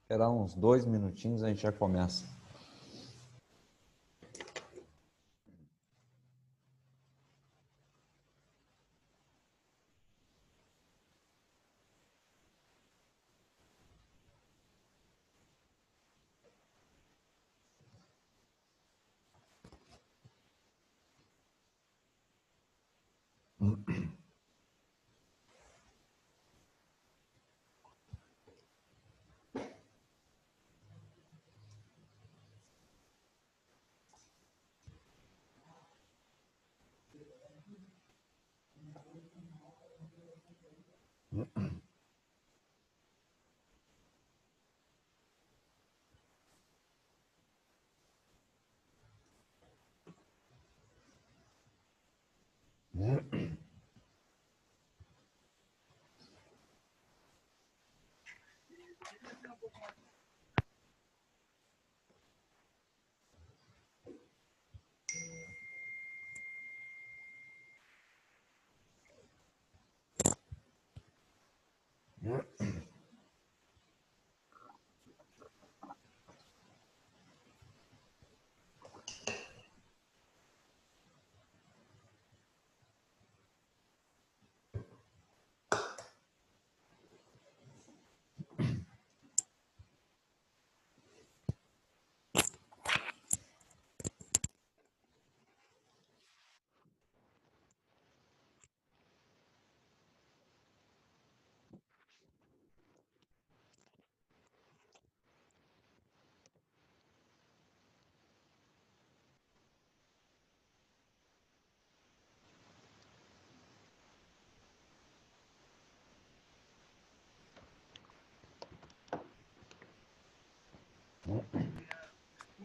Esperar uns 2 minutinhos, a gente já começa.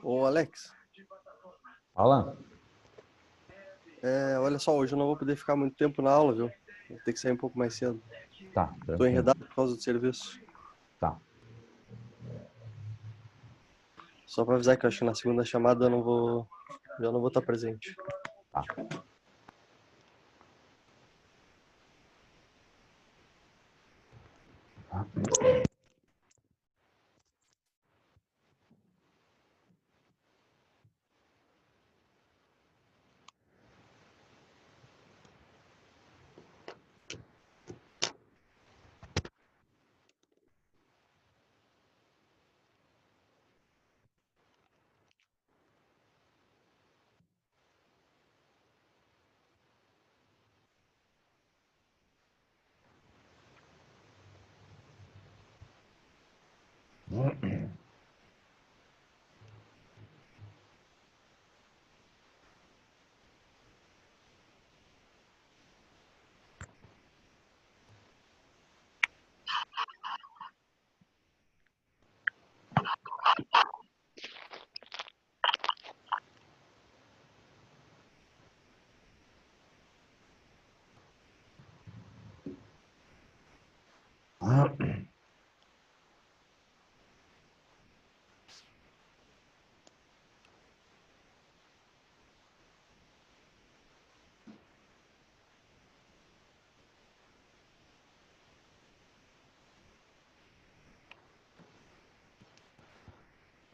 Ô, Alex, Fala. olha só, hoje eu não vou poder ficar muito tempo na aula, viu? Vou ter que sair um pouco mais cedo. Tá, Tô tranquilo. enredado por causa do serviço. Tá. Só pra avisar que eu acho que na segunda chamada eu não vou, já não vou estar presente. Tá.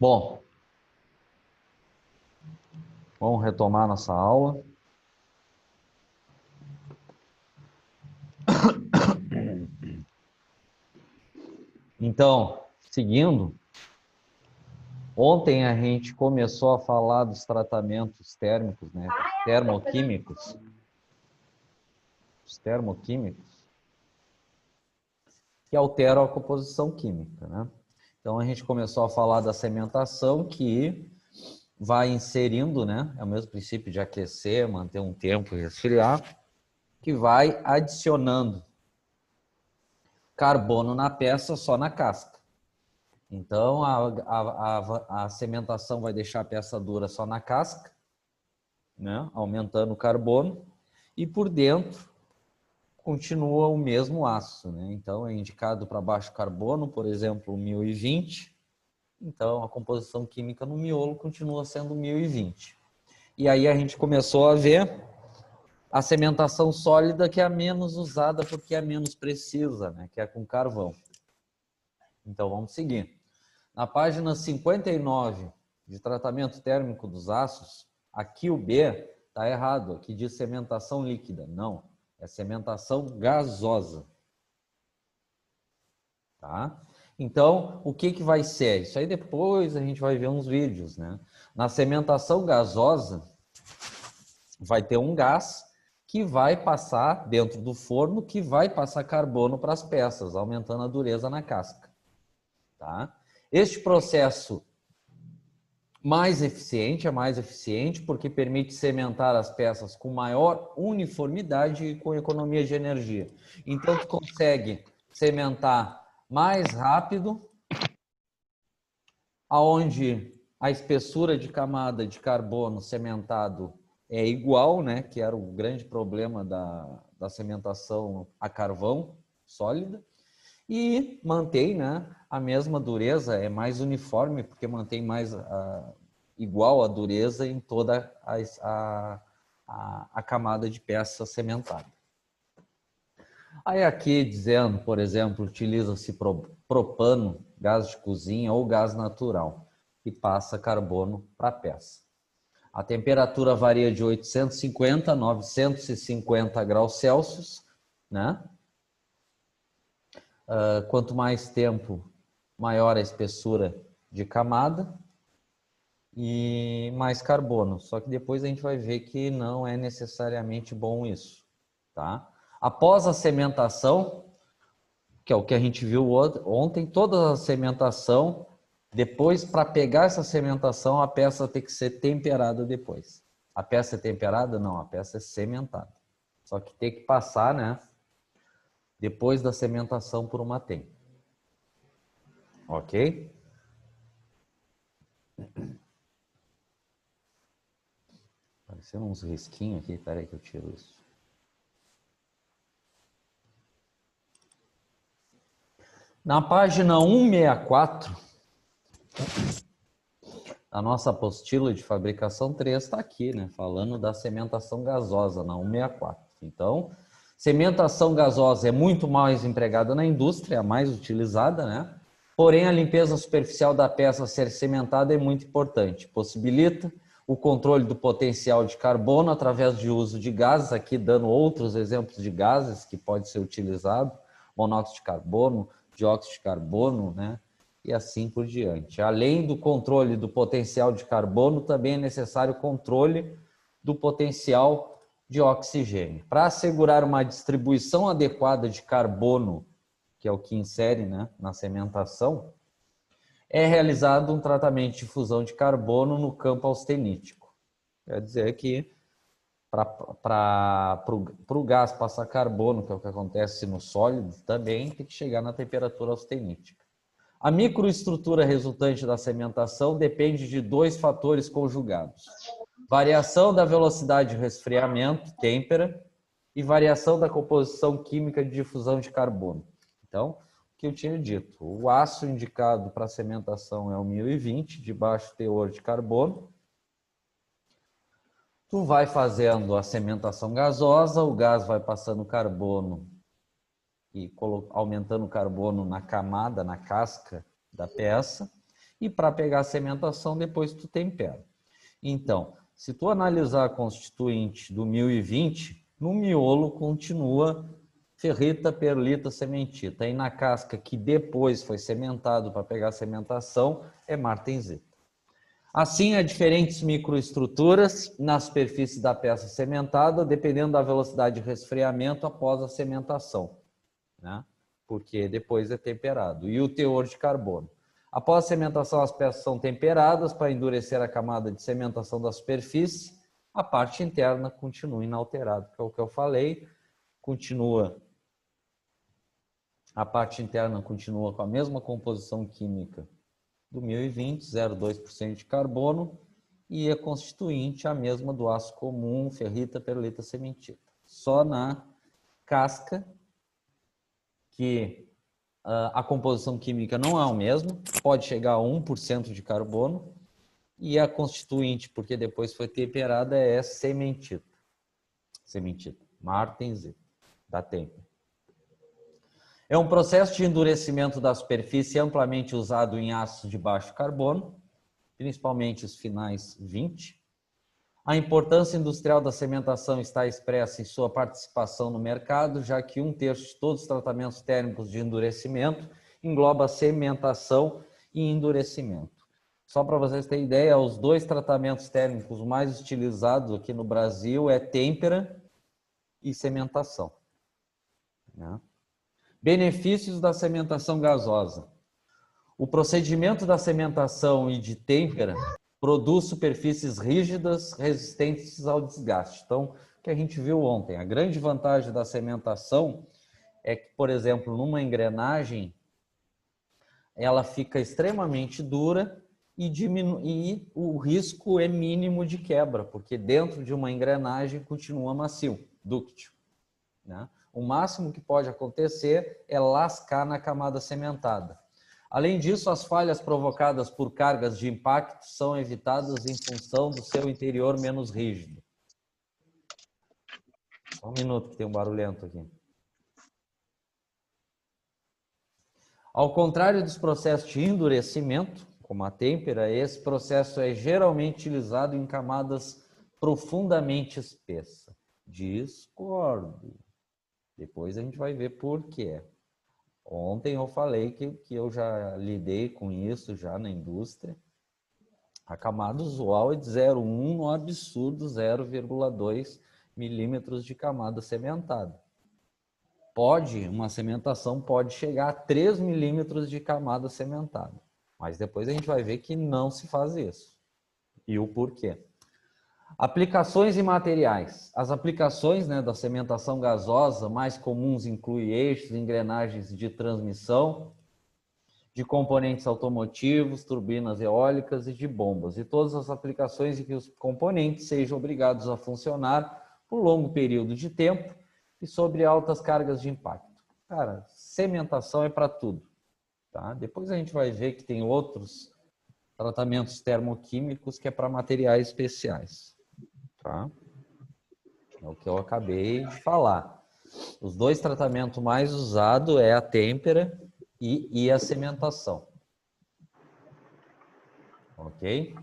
Bom, vamos retomar nossa aula. Então, seguindo, ontem a gente começou a falar dos tratamentos térmicos, né? Termoquímicos. Os termoquímicos que alteram a composição química, né? Então a gente começou a falar da cementação, que vai inserindo, né? É o mesmo princípio de aquecer, manter um tempo e resfriar, que vai adicionando carbono na peça só na casca. Então a cementação vai deixar a peça dura só na casca, né? Aumentando o carbono, e por dentro continua o mesmo aço, né? Então é indicado para baixo carbono, por exemplo, 1020. Então a composição química no miolo continua sendo 1020. E aí a gente começou a ver a cementação sólida, que é a menos usada porque é menos precisa, né? Que é com carvão. Então vamos seguir. Na página 59 de tratamento térmico dos aços, aqui o B está errado, aqui diz cementação líquida. Não, é cementação gasosa. Tá? Então, o que vai ser? Isso aí depois a gente vai ver uns vídeos, né? Na cementação gasosa, vai ter um gás que vai passar dentro do forno, que vai passar carbono para as peças, aumentando a dureza na casca. Tá? Este processo é mais eficiente porque permite cementar as peças com maior uniformidade e com economia de energia. Então, tu consegue cementar mais rápido, aonde a espessura de camada de carbono cementado é igual, né, que era o grande problema da cementação a carvão sólida, e mantém, né, a mesma dureza, é mais uniforme, porque mantém mais igual a dureza em toda a camada de peça cementada. Aí aqui dizendo, por exemplo, utiliza-se propano, gás de cozinha ou gás natural, que passa carbono para a peça. A temperatura varia de 850 a 950 graus Celsius, né? Quanto mais tempo, maior a espessura de camada e mais carbono. Só que depois a gente vai ver que não é necessariamente bom isso, tá? Após a cementação, que é o que a gente viu ontem, toda a cementação, depois, para pegar essa cementação, a peça tem que ser temperada depois. A peça é temperada? Não, a peça é cementada. Só que tem que passar, né, depois da cementação por uma TEM. Ok? Aparecendo uns risquinhos aqui, peraí que eu tiro isso. Na página 164, a nossa apostila de fabricação 3 está aqui, né? Falando da cementação gasosa, na 164. Então, cementação gasosa é muito mais empregada na indústria, é a mais utilizada, né? Porém, a limpeza superficial da peça a ser cimentada é muito importante. Possibilita o controle do potencial de carbono através de uso de gases, aqui dando outros exemplos de gases que pode ser utilizado, monóxido de carbono, dióxido de carbono, né? E assim por diante. Além do controle do potencial de carbono, também é necessário controle do potencial de oxigênio. Para assegurar uma distribuição adequada de carbono, que é o que insere, né, na cementação, é realizado um tratamento de fusão de carbono no campo austenítico. Quer dizer que para o gás passar carbono, que é o que acontece no sólido, também tem que chegar na temperatura austenítica. A microestrutura resultante da cementação depende de dois fatores conjugados: variação da velocidade de resfriamento, têmpera, e variação da composição química de difusão de carbono. Então, o que eu tinha dito, o aço indicado para cementação é o 1020, de baixo teor de carbono. Tu vai fazendo a cementação gasosa, o gás vai passando carbono e aumentando o carbono na camada, na casca da peça, e para pegar a cementação, depois tu tempera. Então, se tu analisar a constituinte do 1020, no miolo continua ferrita, perlita, cementita. E na casca, que depois foi cementado para pegar a cementação, é martensita. Assim, há diferentes microestruturas na superfície da peça cementada, dependendo da velocidade de resfriamento após a cementação, né? Porque depois é temperado. E o teor de carbono. Após a cementação, as peças são temperadas para endurecer a camada de cementação da superfície. A parte interna continua inalterada, que é o que eu falei. A parte interna continua com a mesma composição química do 1020, 0,2% de carbono, e a constituinte a mesma do aço comum, ferrita, perlita, cementita. Só na casca que a composição química não é a mesma, pode chegar a 1% de carbono, e a constituinte, porque depois foi temperada, é cementita. Cementita, martensita, da têmpera. É um processo de endurecimento da superfície amplamente usado em aços de baixo carbono, principalmente os finais 20. A importância industrial da cementação está expressa em sua participação no mercado, já que 1/3 de todos os tratamentos térmicos de endurecimento engloba cementação e endurecimento. Só para vocês terem ideia, os dois tratamentos térmicos mais utilizados aqui no Brasil é têmpera e cementação, né? Benefícios da cementação gasosa. O procedimento da cementação e de têmpera produz superfícies rígidas resistentes ao desgaste. Então, o que a gente viu ontem, a grande vantagem da cementação é que, por exemplo, numa engrenagem, ela fica extremamente dura e o risco é mínimo de quebra, porque dentro de uma engrenagem continua macio, dúctil, né? O máximo que pode acontecer é lascar na camada cementada. Além disso, as falhas provocadas por cargas de impacto são evitadas em função do seu interior menos rígido. Só um minuto que tem um barulhento aqui. Ao contrário dos processos de endurecimento, como a têmpera, esse processo é geralmente utilizado em camadas profundamente espessas. Discordo. Depois a gente vai ver por quê. Ontem eu falei que eu já lidei com isso já na indústria. A camada usual é de 0,1 no absurdo 0,2 milímetros de camada cementada. Uma cementação pode chegar a 3 milímetros de camada cementada. Mas depois a gente vai ver que não se faz isso. E o porquê. Aplicações e materiais. As aplicações, né, da cementação gasosa mais comuns incluem eixos, engrenagens de transmissão, de componentes automotivos, turbinas eólicas e de bombas. E todas as aplicações em que os componentes sejam obrigados a funcionar por longo período de tempo e sobre altas cargas de impacto. Cara, cementação é para tudo, tá? Depois a gente vai ver que tem outros tratamentos termoquímicos que é para materiais especiais. Tá? É o que eu acabei de falar. Os dois tratamentos mais usados é a têmpera e a cementação. Ok?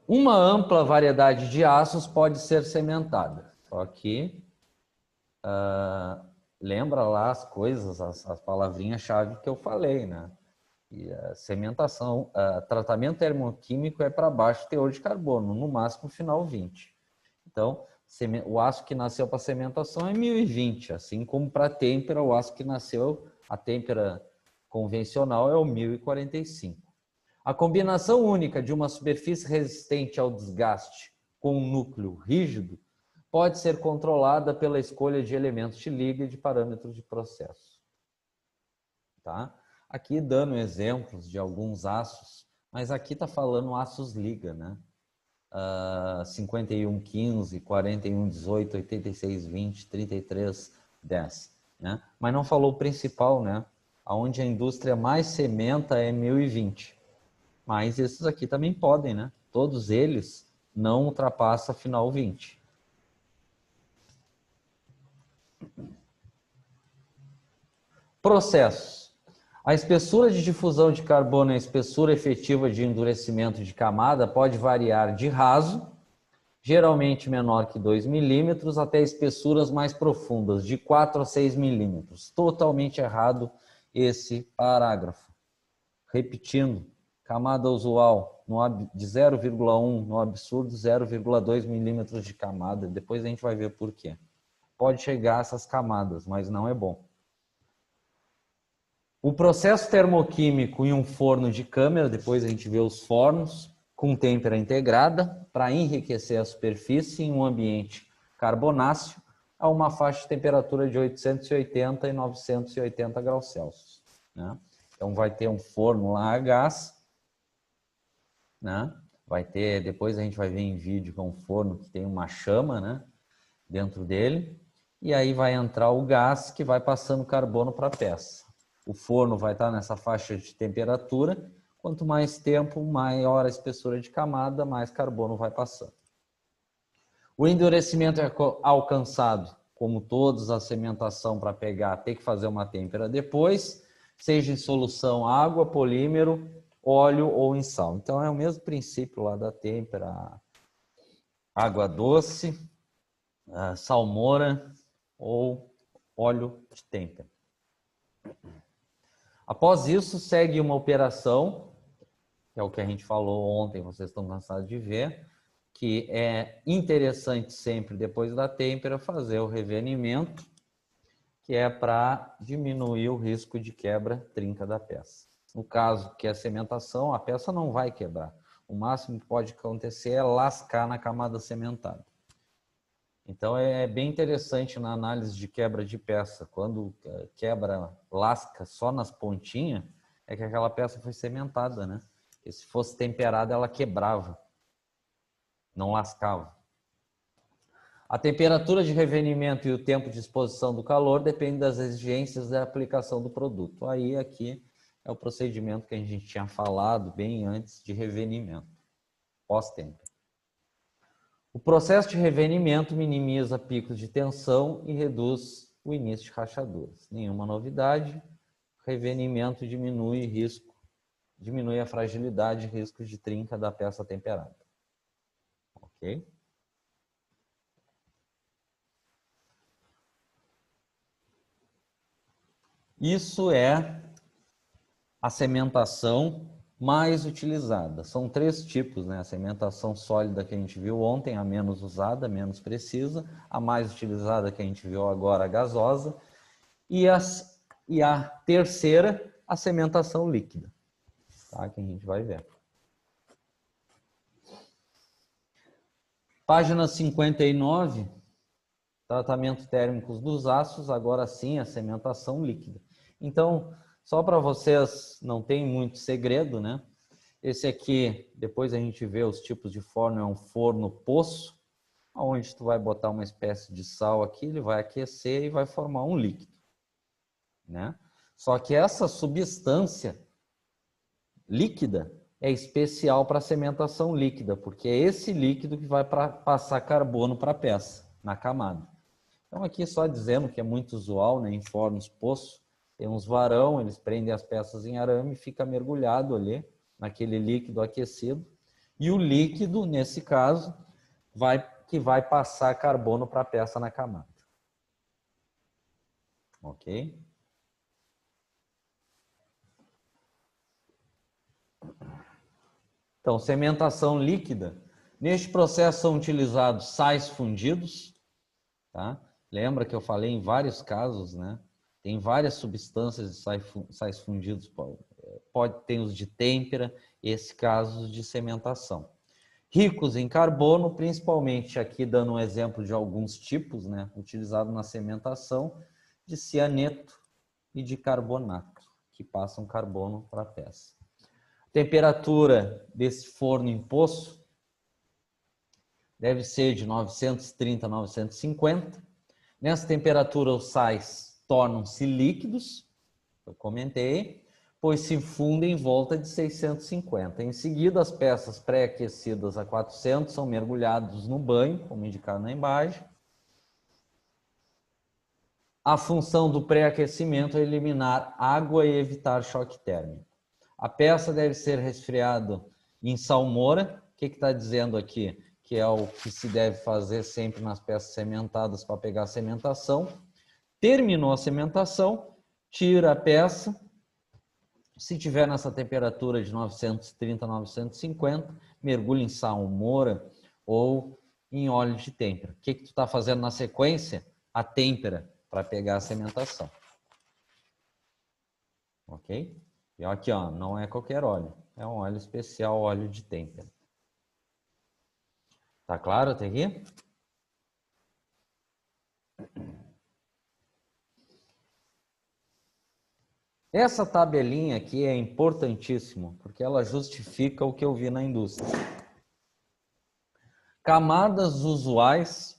Uma ampla variedade de aços pode ser cementada. Só que lembra lá as coisas, as palavrinhas-chave que eu falei, né? E a cementação, tratamento termoquímico é para baixo teor de carbono, no máximo final 20. Então, o aço que nasceu para cementação é 1020, assim como para têmpera, o aço que nasceu A têmpera convencional é o 1045. A combinação única de uma superfície resistente ao desgaste com um núcleo rígido pode ser controlada pela escolha de elementos de liga e de parâmetros de processo. Tá? Aqui dando exemplos de alguns aços, mas aqui está falando aços liga, né? 5115, 4118, 8620, 3310, né? Mas não falou o principal, né? Onde a indústria mais sementa é 1020. Mas esses aqui também podem, né? Todos eles não ultrapassam a final 20. Processos. A espessura de difusão de carbono e a espessura efetiva de endurecimento de camada pode variar de raso, geralmente menor que 2 milímetros, até espessuras mais profundas, de 4 a 6 milímetros. Totalmente errado esse parágrafo. Repetindo, camada usual de 0,1, no absurdo 0,2 milímetros de camada. Depois a gente vai ver por quê. Pode chegar a essas camadas, mas não é bom. O processo termoquímico em um forno de câmara, depois a gente vê os fornos, com têmpera integrada, para enriquecer a superfície em um ambiente carbonáceo, a uma faixa de temperatura de 880 e 980 graus Celsius. Né? Então vai ter um forno lá a gás, né? Vai ter, depois a gente vai ver em vídeo que é um forno que tem uma chama, né, dentro dele, e aí vai entrar o gás que vai passando carbono para a peça. O forno vai estar nessa faixa de temperatura, quanto mais tempo, maior a espessura de camada, mais carbono vai passando. O endurecimento é alcançado, como todos a cimentação para pegar, tem que fazer uma têmpera depois, seja em solução água, polímero, óleo ou em sal. Então é o mesmo princípio lá da têmpera, água doce, salmoura ou óleo de têmpera. Após isso, segue uma operação, que é o que a gente falou ontem, vocês estão cansados de ver, que é interessante sempre, depois da têmpera, fazer o revenimento, que é para diminuir o risco de quebra-trinca da peça. No caso que é a cimentação, a peça não vai quebrar. O máximo que pode acontecer é lascar na camada cimentada. Então é bem interessante na análise de quebra de peça, quando quebra, lasca só nas pontinhas, é que aquela peça foi cimentada, né? E se fosse temperada, ela quebrava, não lascava. A temperatura de revenimento e o tempo de exposição do calor depende das exigências da aplicação do produto. Aí aqui é o procedimento que a gente tinha falado bem antes de revenimento, pós-têmpera. O processo de revenimento minimiza picos de tensão e reduz o início de rachaduras. Nenhuma novidade. Revenimento diminui risco, diminui a fragilidade e risco de trinca da peça temperada. Ok? Isso é a cimentação mais utilizada. São 3 tipos, né? A cimentação sólida que a gente viu ontem, a menos usada, menos precisa. A mais utilizada que a gente viu agora, a gasosa. E a terceira, a cimentação líquida, tá? Que a gente vai ver. Página 59, tratamento térmico dos aços, agora sim a cimentação líquida. Então, só para vocês, não tem muito segredo, né? Esse aqui, depois a gente vê os tipos de forno, é um forno poço, onde tu vai botar uma espécie de sal aqui, ele vai aquecer e vai formar um líquido, né? Só que essa substância líquida é especial para a cimentação líquida, porque é esse líquido que vai passar carbono para a peça, na camada. Então aqui só dizendo que é muito usual, né, em fornos poço, tem uns varão, eles prendem as peças em arame e fica mergulhado ali, naquele líquido aquecido. E o líquido, nesse caso, que vai passar carbono para a peça na camada. Ok? Então, cimentação líquida. Neste processo são utilizados sais fundidos, tá? Lembra que eu falei em vários casos, né? Tem várias substâncias de sais fundidos, tem os de têmpera, esse caso de cementação. Ricos em carbono, principalmente aqui dando um exemplo de alguns tipos, né, utilizado na cementação, de cianeto e de carbonato, que passam carbono para a peça. Temperatura desse forno em poço deve ser de 930 a 950. Nessa temperatura, os sais tornam-se líquidos, eu comentei, pois se fundem em volta de 650. Em seguida, as peças pré-aquecidas a 400 são mergulhadas no banho, como indicado na imagem. A função do pré-aquecimento é eliminar água e evitar choque térmico. A peça deve ser resfriada em salmoura. O que está dizendo aqui? Que é o que se deve fazer sempre nas peças cementadas para pegar a cementação. Terminou a cementação, tira a peça. Se tiver nessa temperatura de 930 a 950, mergulha em salmoura ou em óleo de têmpera. O que tu está fazendo na sequência? A têmpera, para pegar a cementação. Ok? E aqui, ó, não é qualquer óleo. É um óleo especial, óleo de têmpera. Tá claro até aqui? Essa tabelinha aqui é importantíssima, porque ela justifica o que eu vi na indústria. Camadas usuais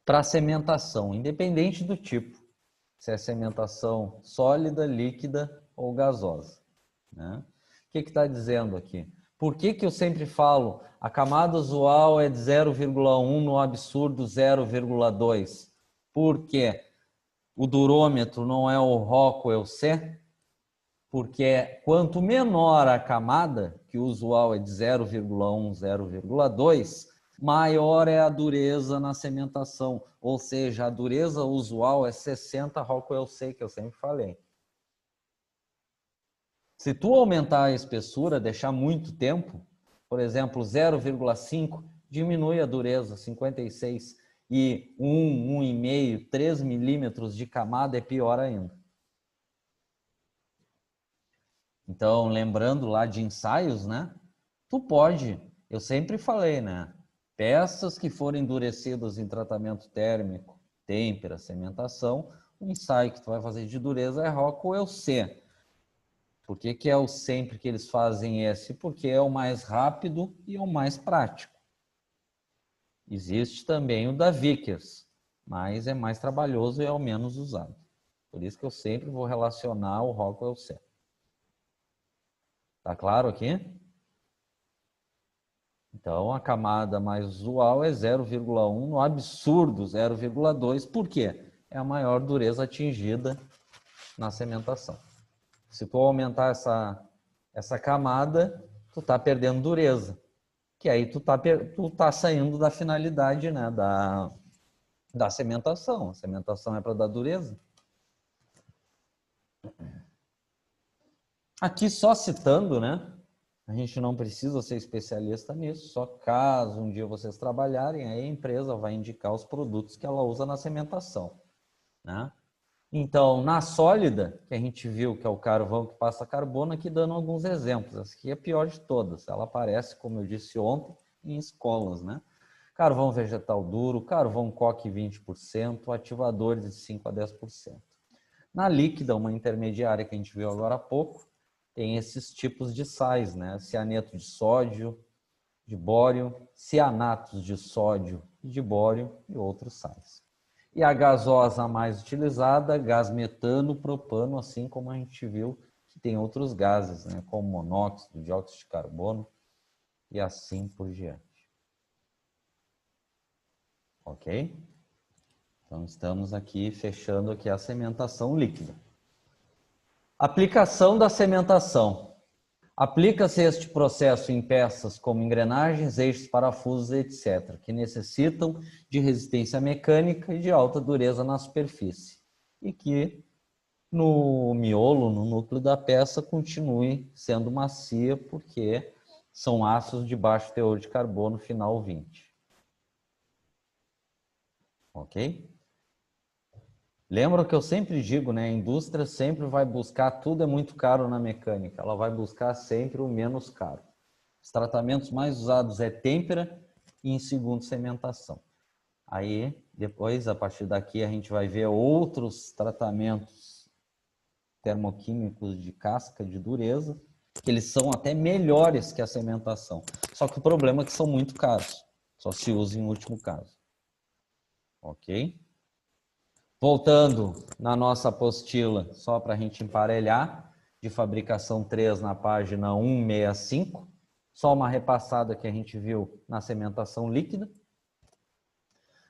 para cementação, independente do tipo. Se é cementação sólida, líquida ou gasosa. Né? O que está dizendo aqui? Por que eu sempre falo a camada usual é de 0,1 no absurdo 0,2? Porque o durômetro não é o Rockwell C? Porque quanto menor a camada, que o usual é de 0,1, 0,2, maior é a dureza na cementação. Ou seja, a dureza usual é 60 Rockwell C, que eu sempre falei. Se tu aumentar a espessura, deixar muito tempo, por exemplo, 0,5, diminui a dureza, 56. E 1, 1,5, 3 milímetros de camada é pior ainda. Então, lembrando lá de ensaios, né? Tu pode, eu sempre falei, né? Peças que forem endurecidas em tratamento térmico, têmpera, cementação, o ensaio que tu vai fazer de dureza é Rockwell C. Por que é o sempre que eles fazem esse? Porque é o mais rápido e é o mais prático. Existe também o da Vickers, mas é mais trabalhoso e é o menos usado. Por isso que eu sempre vou relacionar o Rockwell C. Tá claro aqui? Então, a camada mais usual é 0,1, no absurdo 0,2. Por quê? É a maior dureza atingida na cementação. Se tu aumentar essa camada, tu tá perdendo dureza. Que aí tu tá saindo da finalidade, né, da cementação. A cementação é para dar dureza. Aqui só citando, né? A gente não precisa ser especialista nisso, só caso um dia vocês trabalharem, aí a empresa vai indicar os produtos que ela usa na cementação, né? Então, na sólida, que a gente viu que é o carvão que passa carbono, aqui dando alguns exemplos. Essa aqui é a pior de todas. Ela aparece, como eu disse ontem, em escolas, né? Carvão vegetal duro, carvão coque 20%, ativadores de 5 a 10%. Na líquida, uma intermediária que a gente viu agora há pouco, tem esses tipos de sais, né? Cianeto de sódio, de bório, cianatos de sódio e de bório e outros sais. E a gasosa mais utilizada, gás metano, propano, assim como a gente viu que tem outros gases, né? Como monóxido, dióxido de carbono e assim por diante. Ok? Então estamos aqui fechando aqui a cementação líquida. Aplicação da cementação. Aplica-se este processo em peças como engrenagens, eixos, parafusos, etc., que necessitam de resistência mecânica e de alta dureza na superfície, e que no miolo, no núcleo da peça, continue sendo macia, porque são aços de baixo teor de carbono, final 20. Ok? Lembra que eu sempre digo, né? A indústria sempre vai buscar, tudo é muito caro na mecânica, ela vai buscar sempre o menos caro. Os tratamentos mais usados é têmpera e, em segundo, cimentação. Aí, depois, a partir daqui, a gente vai ver outros tratamentos termoquímicos de casca, de dureza, que eles são até melhores que a cimentação. Só que o problema é que são muito caros. Só se usa em último caso. Ok? Voltando na nossa apostila, só para a gente emparelhar, de fabricação 3 na página 165, só uma repassada que a gente viu na cimentação líquida.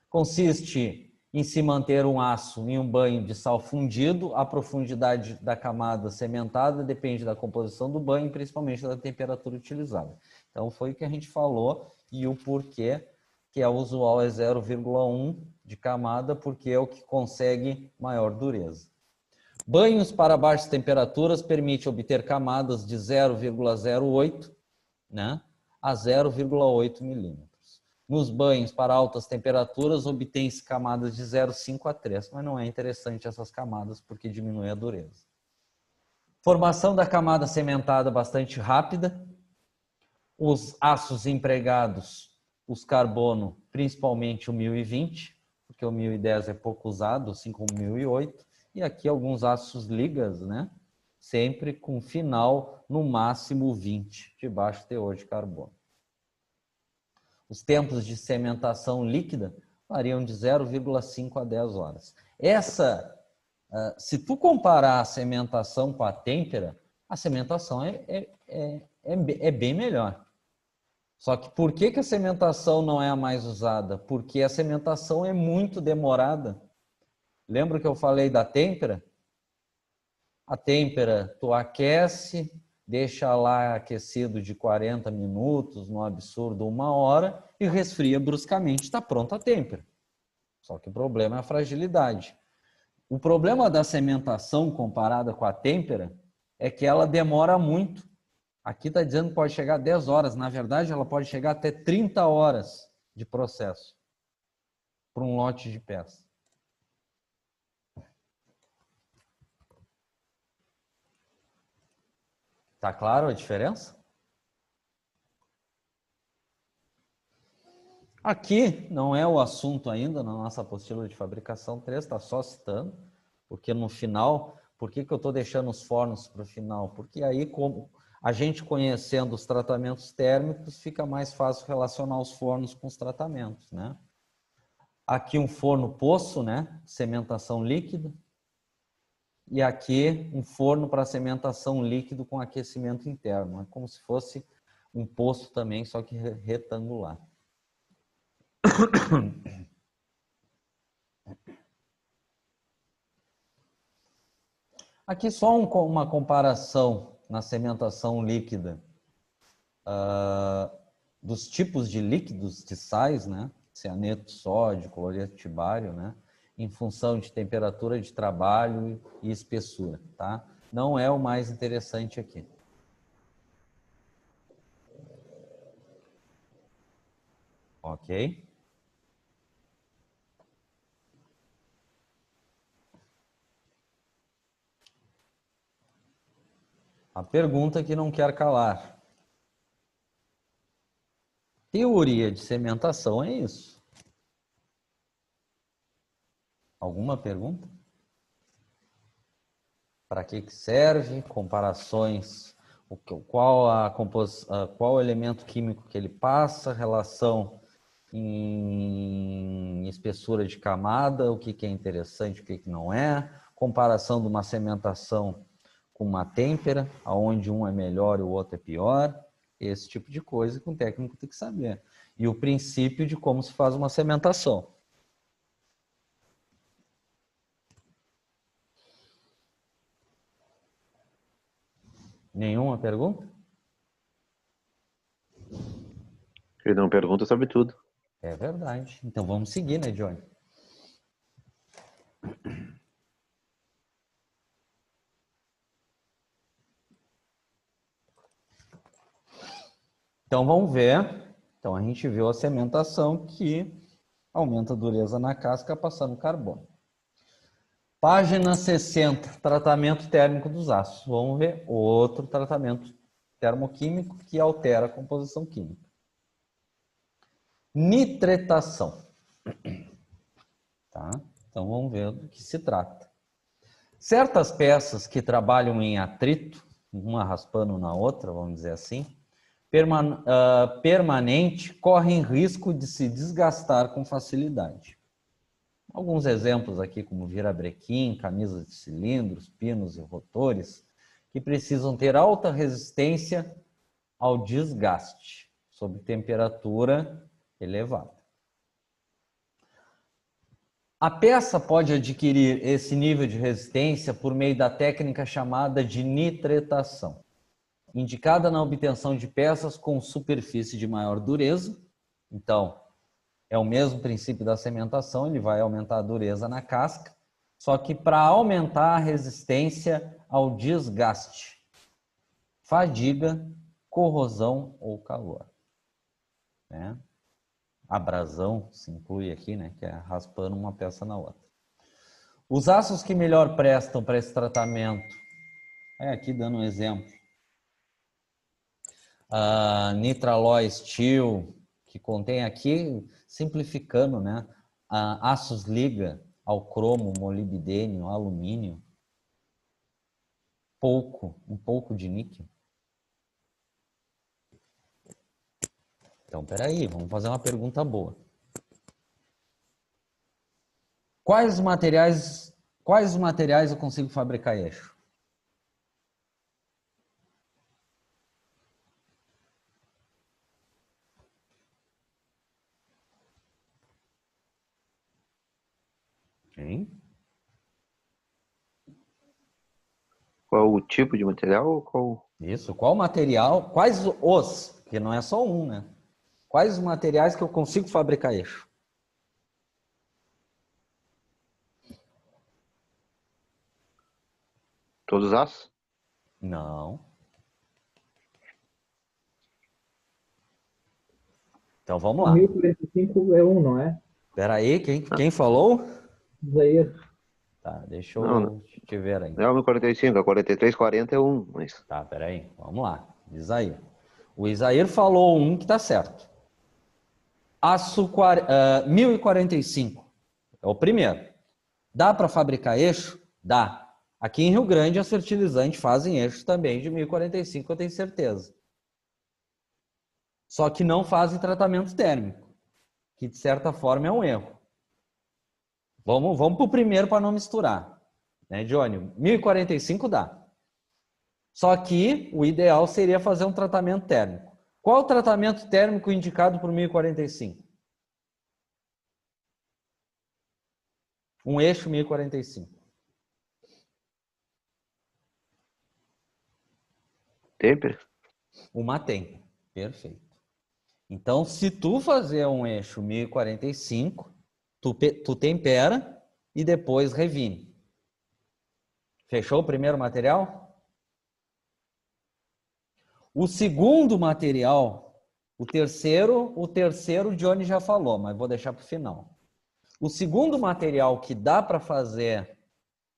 Consiste em se manter um aço em um banho de sal fundido, a profundidade da camada cimentada depende da composição do banho, principalmente da temperatura utilizada. Então foi o que a gente falou e o porquê que é usual é 0,1 de camada, porque é o que consegue maior dureza. Banhos para baixas temperaturas permite obter camadas de 0,08, né, a 0,8 milímetros. Nos banhos para altas temperaturas obtém-se camadas de 0,5 a 3, mas não é interessante essas camadas porque diminui a dureza. Formação da camada cimentada bastante rápida. Os aços empregados, os carbono, principalmente o 1020, porque o 1010 é pouco usado, assim como o 1008, e aqui alguns aços ligas, né? Sempre com final no máximo 20 de baixo teor de carbono. Os tempos de cimentação líquida variam de 0,5 a 10 horas. Se tu comparar a cimentação com a têmpera, a cimentação é bem melhor. Só que por que a cimentação não é a mais usada? Porque a cimentação é muito demorada. Lembra que eu falei da têmpera? A têmpera, tu aquece, deixa lá aquecido de 40 minutos, no absurdo 1 hora, e resfria bruscamente, está pronta a têmpera. Só que o problema é a fragilidade. O problema da cimentação comparada com a têmpera é que ela demora muito. Aqui está dizendo que pode chegar a 10 horas. Na verdade, ela pode chegar até 30 horas de processo para um lote de peças. Tá claro a diferença? Aqui não é o assunto ainda na nossa apostila de fabricação 3, está só citando, porque no final, por que eu estou deixando os fornos para o final? Porque aí, como a gente conhecendo os tratamentos térmicos, fica mais fácil relacionar os fornos com os tratamentos, né? Aqui um forno poço, né? Cimentação líquida. E aqui um forno para cimentação líquido com aquecimento interno. É como se fosse um poço também, só que retangular. Aqui só uma comparação na cimentação líquida dos tipos de líquidos de sais, né? Cianeto, sódio, cloreto de bário, né? Em função de temperatura de trabalho e espessura, tá? Não é o mais interessante aqui. Ok? A pergunta que não quer calar. Teoria de cimentação é isso. Alguma pergunta? Para que serve? Comparações. Qual elemento químico que ele passa? Relação em espessura de camada, o que é interessante, o que não é. Comparação de uma cimentação com uma têmpera, onde um é melhor e o outro é pior. Esse tipo de coisa que um técnico tem que saber. E o princípio de como se faz uma cimentação. Nenhuma pergunta? Ele não pergunta sobre tudo. É verdade. Então vamos seguir, né, Johnny? Então vamos ver. Então a gente viu a cimentação que aumenta a dureza na casca passando carbono. Página 60, tratamento térmico dos ácidos. Vamos ver outro tratamento termoquímico que altera a composição química. Nitretação. Tá? Então vamos ver do que se trata. Certas peças que trabalham em atrito, uma raspando na outra, vamos dizer assim, permanente, correm risco de se desgastar com facilidade. Alguns exemplos aqui, como virabrequim, camisas de cilindros, pinos e rotores, que precisam ter alta resistência ao desgaste, sob temperatura elevada. A peça pode adquirir esse nível de resistência por meio da técnica chamada de nitretação, indicada na obtenção de peças com superfície de maior dureza. Então, é o mesmo princípio da cementação, ele vai aumentar a dureza na casca, só que para aumentar a resistência ao desgaste, fadiga, corrosão ou calor. Né? Abrasão se inclui aqui, né? Que é raspando uma peça na outra. Os aços que melhor prestam para esse tratamento, aqui dando um exemplo, Nitralloy Steel, que contém aqui, simplificando, né? Aços liga ao cromo, molibdênio, alumínio, um pouco de níquel. Então, peraí, vamos fazer uma pergunta boa. Quais materiais eu consigo fabricar eixo? Hein? Qual o tipo de material? Isso, qual material, que não é só um, né? Quais os materiais que eu consigo fabricar eixo? Todos os aços? Não. Então vamos lá. 1045 é um, não é? Espera aí, quem falou? Isaías. Tá, deixa Não. te ver aí. Não é o 1045, é 4340 é um. Mas... Tá, peraí, vamos lá. Isaír. O Isaír falou um que tá certo. Aço 1045 é o primeiro. Dá para fabricar eixo? Dá. Aqui em Rio Grande, as fertilizantes fazem eixos também de 1045, eu tenho certeza. Só que não fazem tratamento térmico, que de certa forma é um erro. Vamos para o primeiro para não misturar. Né, Johnny? 1045 dá. Só que o ideal seria fazer um tratamento térmico. Qual o tratamento térmico indicado por 1045? Um eixo 1045. Temper? Uma tem. Perfeito. Então, se tu fazer um eixo 1045, tu tempera e depois revine. Fechou o primeiro material? O segundo material, o terceiro o Johnny já falou, mas vou deixar para o final. O segundo material que dá para fazer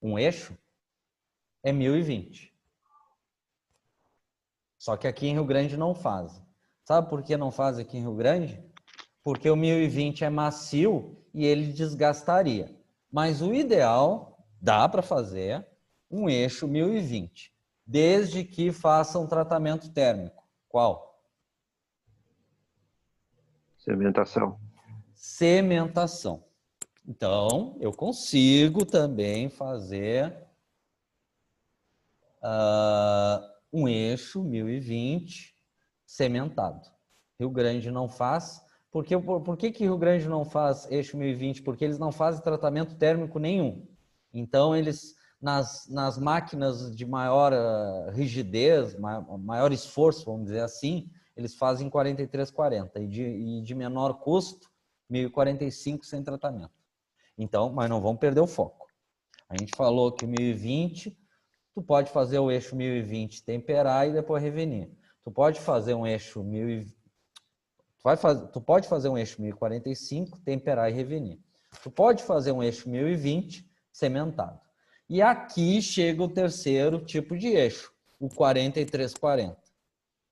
um eixo é 1020. Só que aqui em Rio Grande não faz. Sabe por que não faz aqui em Rio Grande? Porque o 1020 é macio e ele desgastaria. Mas o ideal, dá para fazer um eixo 1020, desde que faça um tratamento térmico. Qual? Cementação. Cementação. Então, eu consigo também fazer um eixo 1020 cementado. Rio Grande não faz. Por que Rio Grande não faz eixo 1020? Porque eles não fazem tratamento térmico nenhum. Então, eles, nas máquinas de maior rigidez, maior esforço, vamos dizer assim, eles fazem 4340 e de menor custo, 1045 sem tratamento. Então, mas não vamos perder o foco. A gente falou que o 1020, tu pode fazer o eixo 1020 temperar e depois revenir. Tu pode fazer um eixo 1020, tu pode fazer um eixo 1045, temperar e revenir. Tu pode fazer um eixo 1020 cementado. E aqui chega o terceiro tipo de eixo, o 4340,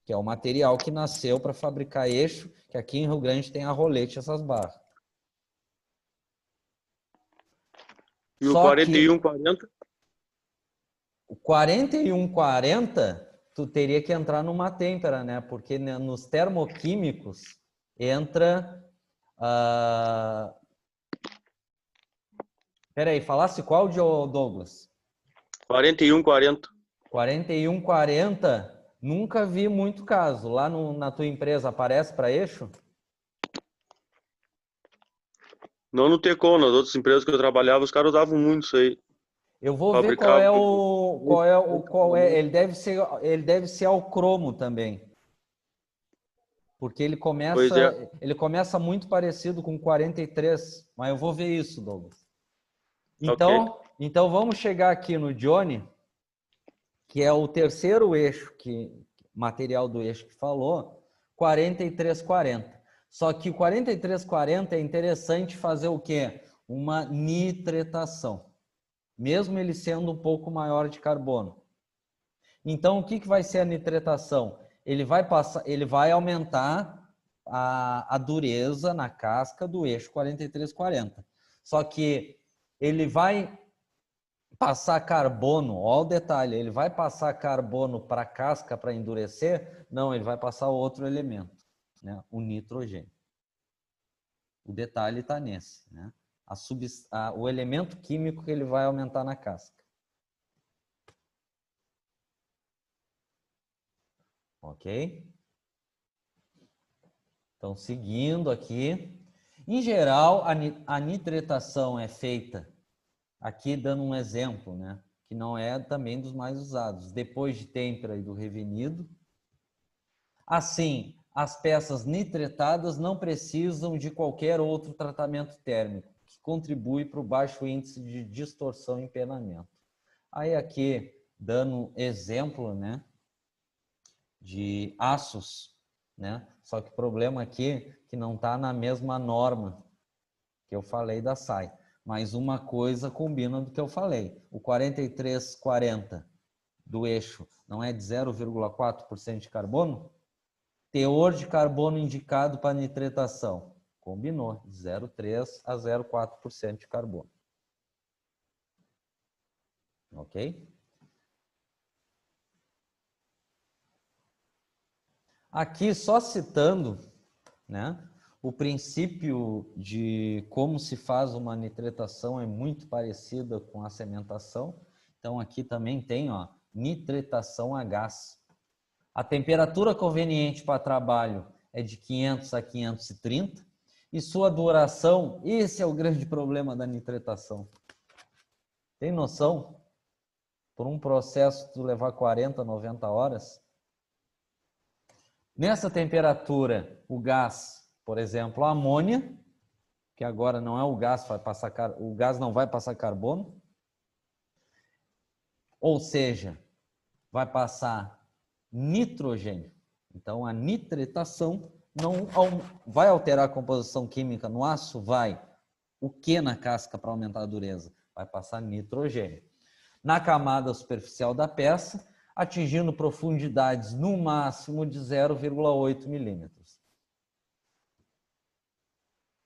que é o material que nasceu para fabricar eixo, que aqui em Rio Grande tem a rolete essas barras. E o Só que 4140? o 4140, tu teria que entrar numa têmpera, né? Porque nos termoquímicos entra... Peraí, falasse qual, Douglas? 4140. 4140, nunca vi muito caso. Lá na tua empresa aparece para eixo? Não no Tecon, nas outras empresas que eu trabalhava, os caras usavam muito isso aí. Eu vou ver Fabricavam. qual é. Ele deve ser ao cromo também. Porque ele Pois é. começa muito parecido com 43, mas eu vou ver isso, Douglas. Ok. Então vamos chegar aqui no Johnny, que é o terceiro eixo, material do eixo que falou, 4340. Só que o 4340 é interessante fazer o quê? Uma nitretação, mesmo ele sendo um pouco maior de carbono. Então, o que vai ser a nitretação? Ele vai aumentar a dureza na casca do eixo 4340. Só que ele vai passar carbono, olha o detalhe, ele vai passar carbono para a casca para endurecer? Não, ele vai passar outro elemento, né? O nitrogênio. O detalhe está nesse, né? O elemento químico que ele vai aumentar na casca. Ok? Então, seguindo aqui. Em geral, a nitretação é feita, aqui dando um exemplo, né? Que não é também dos mais usados. Depois de têmpera e do revenido. Assim, as peças nitretadas não precisam de qualquer outro tratamento térmico, que contribui para o baixo índice de distorção e empenamento. Aí aqui, dando exemplo, né? De aços, né? Só que o problema aqui é que não está na mesma norma que eu falei da SAI. Mas uma coisa combina do que eu falei. O 4340 do eixo não é de 0,4% de carbono? Teor de carbono indicado para nitretação. Combinou, de 0,3% a 0,4% de carbono. Ok? Aqui, só citando, né, o princípio de como se faz uma nitretação é muito parecida com a cementação. Então, aqui também tem, ó, nitretação a gás. A temperatura conveniente para trabalho é de 500 a 530 e sua duração, esse é o grande problema da nitretação. Tem noção? Por um processo de levar 40, 90 horas, nessa temperatura, o gás, por exemplo, a amônia, que agora não é o gás, o gás não vai passar carbono, ou seja, vai passar nitrogênio. Então, a nitretação não vai alterar a composição química no aço? Vai. O que na casca para aumentar a dureza? Vai passar nitrogênio. Na camada superficial da peça, atingindo profundidades no máximo de 0,8 milímetros.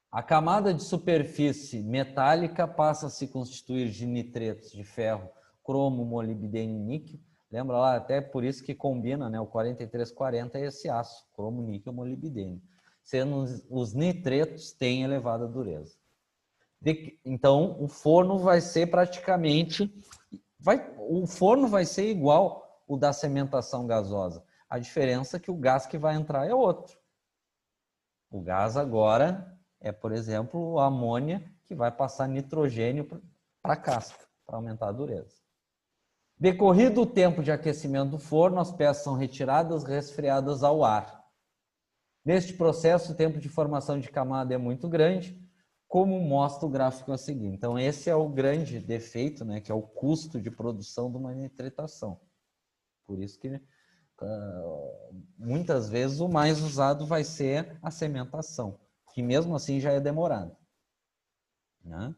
A camada de superfície metálica passa a se constituir de nitretos de ferro, cromo, molibdênio e níquel. Lembra lá, até por isso que combina, né? O 4340 é esse aço, cromo, níquel, molibdênio. Sendo os nitretos têm elevada dureza. Então, o forno vai ser praticamente... o forno vai ser igual o da cementação gasosa. A diferença é que o gás que vai entrar é outro. O gás agora é, por exemplo, a amônia que vai passar nitrogênio para a casca, para aumentar a dureza. Decorrido o tempo de aquecimento do forno, as peças são retiradas, resfriadas ao ar. Neste processo, o tempo de formação de camada é muito grande, como mostra o gráfico a seguir. Então, esse é o grande defeito, né, que é o custo de produção de uma nitretação. Por isso que muitas vezes o mais usado vai ser a cementação, que mesmo assim já é demorado, né?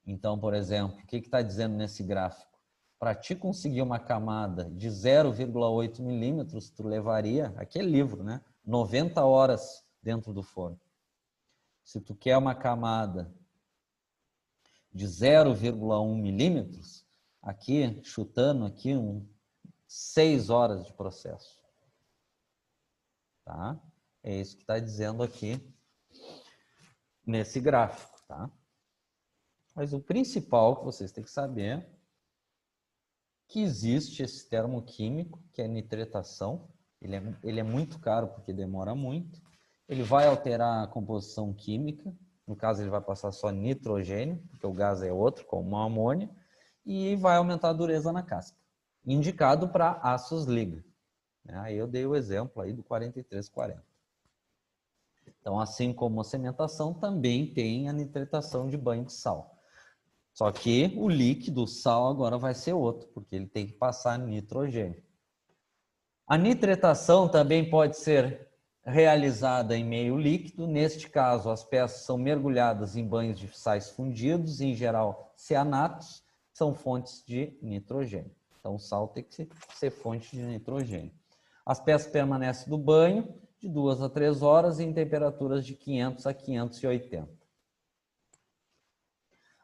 Então, por exemplo, o que está dizendo nesse gráfico? Para te conseguir uma camada de 0,8 milímetros, tu levaria, aqui é livro, né? 90 horas dentro do forno. Se tu quer uma camada de 0,1 milímetros, aqui, chutando aqui, 6 horas de processo. Tá? É isso que está dizendo aqui nesse gráfico, tá? Mas o principal que vocês têm que saber é que existe esse termo químico, que é a nitretação. Ele é muito caro porque demora muito. Ele vai alterar a composição química. No caso, ele vai passar só nitrogênio, porque o gás é outro, como a amônia. E vai aumentar a dureza na casca. Indicado para aços liga. Aí eu dei o exemplo aí do 4340. Então, assim como a cementação, também tem a nitretação de banho de sal. Só que o líquido, o sal, agora vai ser outro, porque ele tem que passar nitrogênio. A nitretação também pode ser realizada em meio líquido. Neste caso, as peças são mergulhadas em banhos de sais fundidos, em geral cianatos, são fontes de nitrogênio. Então, o sal tem que ser fonte de nitrogênio. As peças permanecem no banho de 2 a 3 horas em temperaturas de 500 a 580.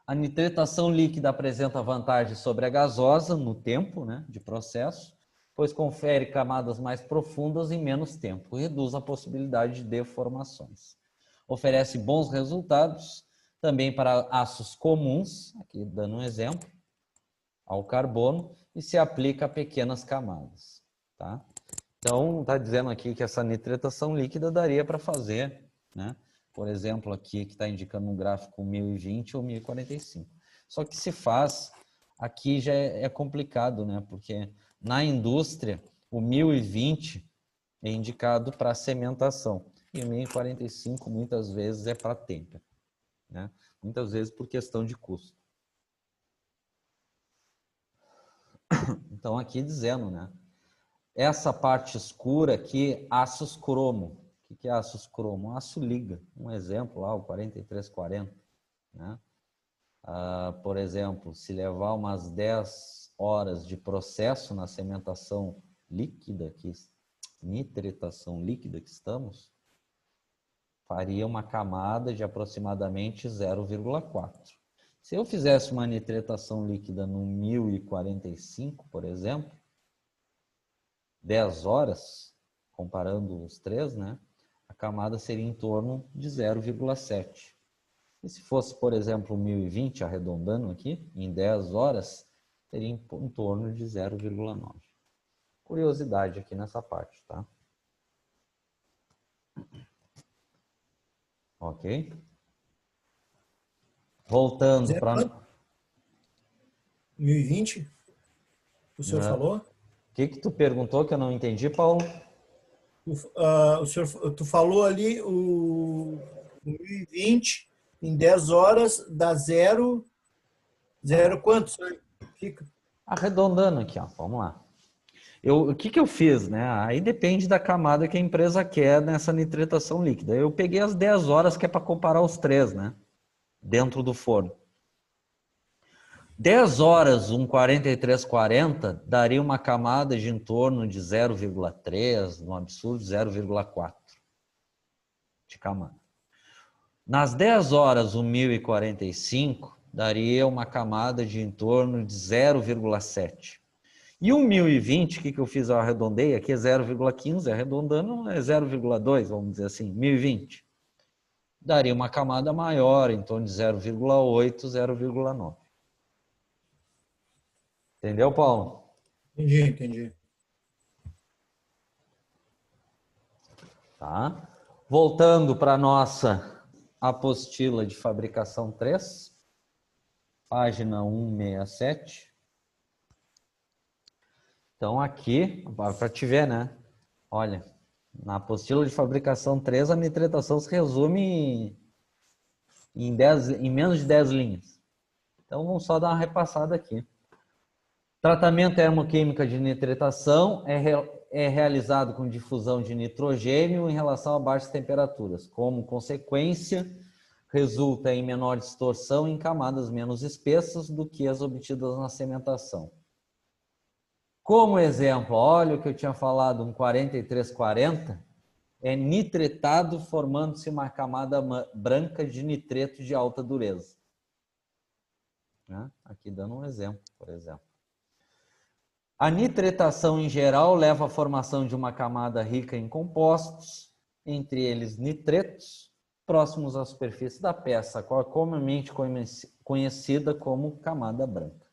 A nitretação líquida apresenta vantagem sobre a gasosa no tempo, né, de processo, pois confere camadas mais profundas em menos tempo, reduz a possibilidade de deformações. Oferece bons resultados também para aços comuns, aqui dando um exemplo, ao carbono, e se aplica a pequenas camadas. Tá? Então, está dizendo aqui que essa nitretação líquida daria para fazer, né? Por exemplo, aqui que está indicando um gráfico 1020 ou 1045. Só que se faz, aqui já é complicado, né? Porque na indústria, o 1020 é indicado para cementação. E o 1045 muitas vezes é para têmpera, né? Muitas vezes por questão de custo. Então, aqui dizendo, né? Essa parte escura aqui, aços cromo. O que é aços cromo? Aço liga. Um exemplo lá, o 4340. Né? Por exemplo, se levar umas 10 horas de processo na cementação líquida, nitretação líquida que estamos, faria uma camada de aproximadamente 0,4. Se eu fizesse uma nitretação líquida no 1045, por exemplo, 10 horas, comparando os três, né? A camada seria em torno de 0,7. E se fosse, por exemplo, 1020, arredondando aqui, em 10 horas, seria em torno de 0,9. Curiosidade aqui nessa parte, tá? Ok? Voltando para... 1020? O senhor falou? O que tu perguntou que eu não entendi, Paulo? Tu falou ali o 1020 em 10 horas dá zero quanto? Fica? Arredondando aqui, ó, vamos lá. O que eu fiz, né? Aí depende da camada que a empresa quer nessa nitretação líquida. Eu peguei as 10 horas que é para comparar os três, né? Dentro do forno. 10 horas, um 4340, daria uma camada de em torno de 0,3, no absurdo 0,4 de camada. Nas 10 horas, o 1045, daria uma camada de em torno de 0,7. E o 1020, o que eu fiz? Eu arredondei, aqui é 0,15, arredondando é 0,2, vamos dizer assim, 1020. Daria uma camada maior, em torno de 0,8, 0,9. Entendeu, Paulo? Entendi. Tá? Voltando para a nossa apostila de fabricação 3, página 167. Então, aqui, para te ver, né? Olha, na apostila de fabricação 3, a nitretação se resume em menos de 10 linhas. Então, vamos só dar uma repassada aqui. Tratamento termoquímico de nitretação é realizado com difusão de nitrogênio em relação a baixas temperaturas. Como consequência, resulta em menor distorção em camadas menos espessas do que as obtidas na cementação. Como exemplo, olha o que eu tinha falado, um 4340 é nitretado formando-se uma camada branca de nitreto de alta dureza. Né? Aqui dando um exemplo, por exemplo. A nitretação em geral leva à formação de uma camada rica em compostos, entre eles nitretos, próximos à superfície da peça, qual é comumente conhecida como camada branca.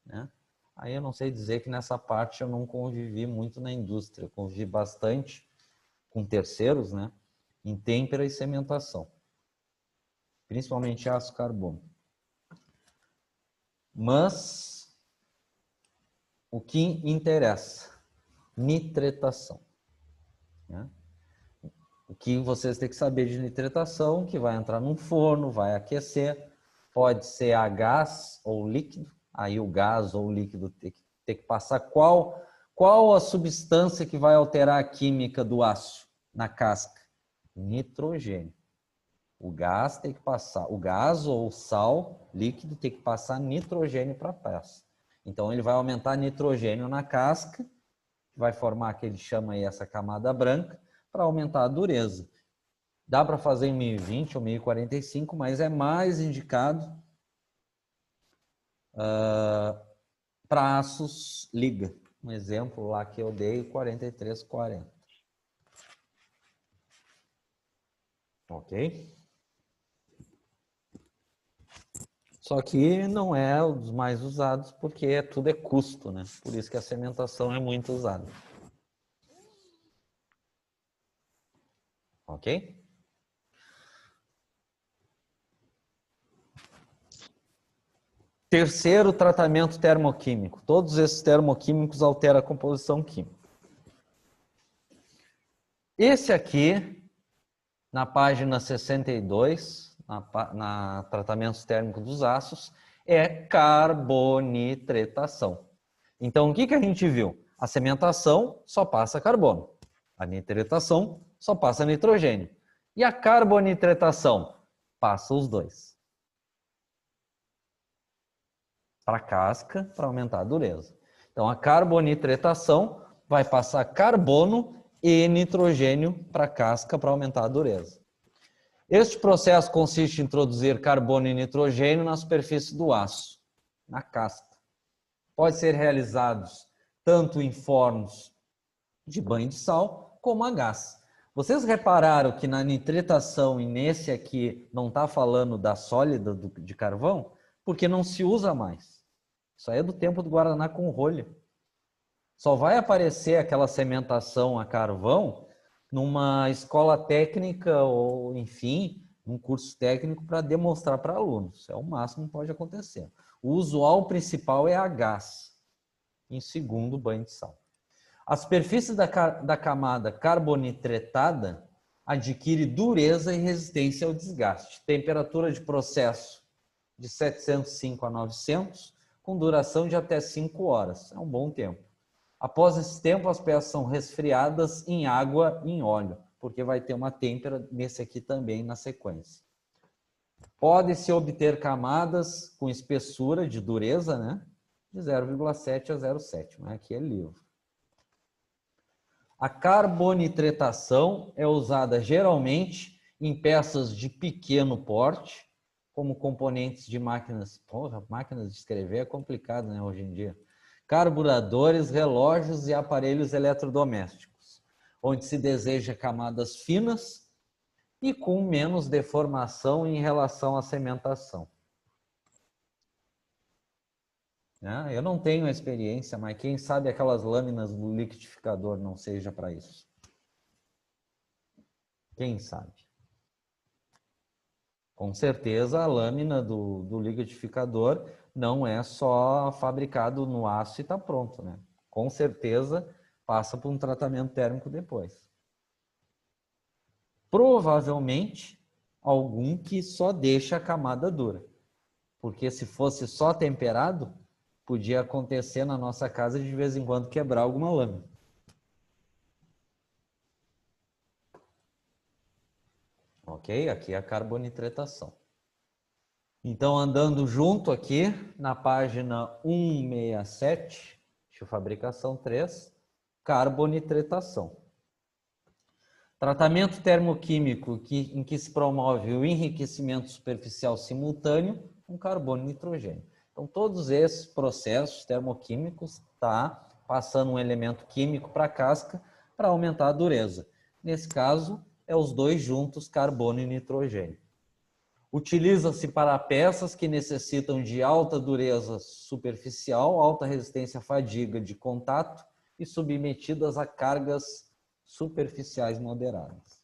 Né? Aí eu não sei dizer que nessa parte eu não convivi muito na indústria, eu convivi bastante com terceiros, né, em têmpera e cementação, principalmente aço carbono. Mas o que interessa, nitretação. Né? O que vocês têm que saber de nitretação, que vai entrar num forno, vai aquecer, pode ser a gás ou líquido, aí o gás ou o líquido tem que passar qual a substância que vai alterar a química do aço na casca? Nitrogênio. O gás tem que passar, o gás ou o sal líquido tem que passar nitrogênio para a peça. Então ele vai aumentar nitrogênio na casca, vai formar que ele chama aí essa camada branca, para aumentar a dureza. Dá para fazer em 1020 ou 1045, mas é mais indicado para aços liga. Um exemplo lá que eu dei, 4340. Ok? Só que não é um dos mais usados porque tudo é custo, né? Por isso que a cementação é muito usada. Ok? Terceiro, tratamento termoquímico. Todos esses termoquímicos alteram a composição química. Esse aqui, na página 62, na tratamentos térmicos dos aços, é carbonitretação. Então, o que a gente viu? A cementação só passa carbono. A nitretação só passa nitrogênio. E a carbonitretação? Passa os dois. Para a casca, para aumentar a dureza. Então, a carbonitretação vai passar carbono e nitrogênio para a casca para aumentar a dureza. Este processo consiste em introduzir carbono e nitrogênio na superfície do aço, na casca. Pode ser realizados tanto em fornos de banho de sal, como a gás. Vocês repararam que na nitretação e nesse aqui não está falando da sólida de carvão? Porque não se usa mais. Isso aí é do tempo do Guaraná com rolha. Só vai aparecer aquela cementação a carvão numa escola técnica ou, enfim, um curso técnico para demonstrar para alunos. É o máximo que pode acontecer. O usual principal é a gás. Em segundo, banho de sal. A superfície da camada carbonitretada adquire dureza e resistência ao desgaste. Temperatura de processo de 705 a 900, com duração de até 5 horas. É um bom tempo. Após esse tempo, as peças são resfriadas em água e em óleo, porque vai ter uma têmpera nesse aqui também na sequência. Pode-se obter camadas com espessura de dureza, né? De 0,7 a 0,7, mas aqui é livre. A carbonitretação é usada geralmente em peças de pequeno porte, como componentes de máquinas. Porra, máquinas de escrever é complicado, né, hoje em dia. Carburadores, relógios e aparelhos eletrodomésticos, onde se deseja camadas finas e com menos deformação em relação à cementação. Eu não tenho experiência, mas quem sabe aquelas lâminas do liquidificador não seja para isso. Quem sabe? Com certeza a lâmina do liquidificador não é só fabricado no aço e está pronto, né? Com certeza passa por um tratamento térmico depois. Provavelmente algum que só deixa a camada dura. Porque se fosse só temperado, podia acontecer na nossa casa de vez em quando quebrar alguma lâmina. Ok? Aqui é a carbonitretação. Então, andando junto aqui na página 167, de fabricação 3, carbonitretação. Tratamento termoquímico em que se promove o enriquecimento superficial simultâneo com carbono e nitrogênio. Então, todos esses processos termoquímicos tá passando um elemento químico para a casca para aumentar a dureza. Nesse caso, é os dois juntos, carbono e nitrogênio. Utiliza-se para peças que necessitam de alta dureza superficial, alta resistência à fadiga de contato e submetidas a cargas superficiais moderadas.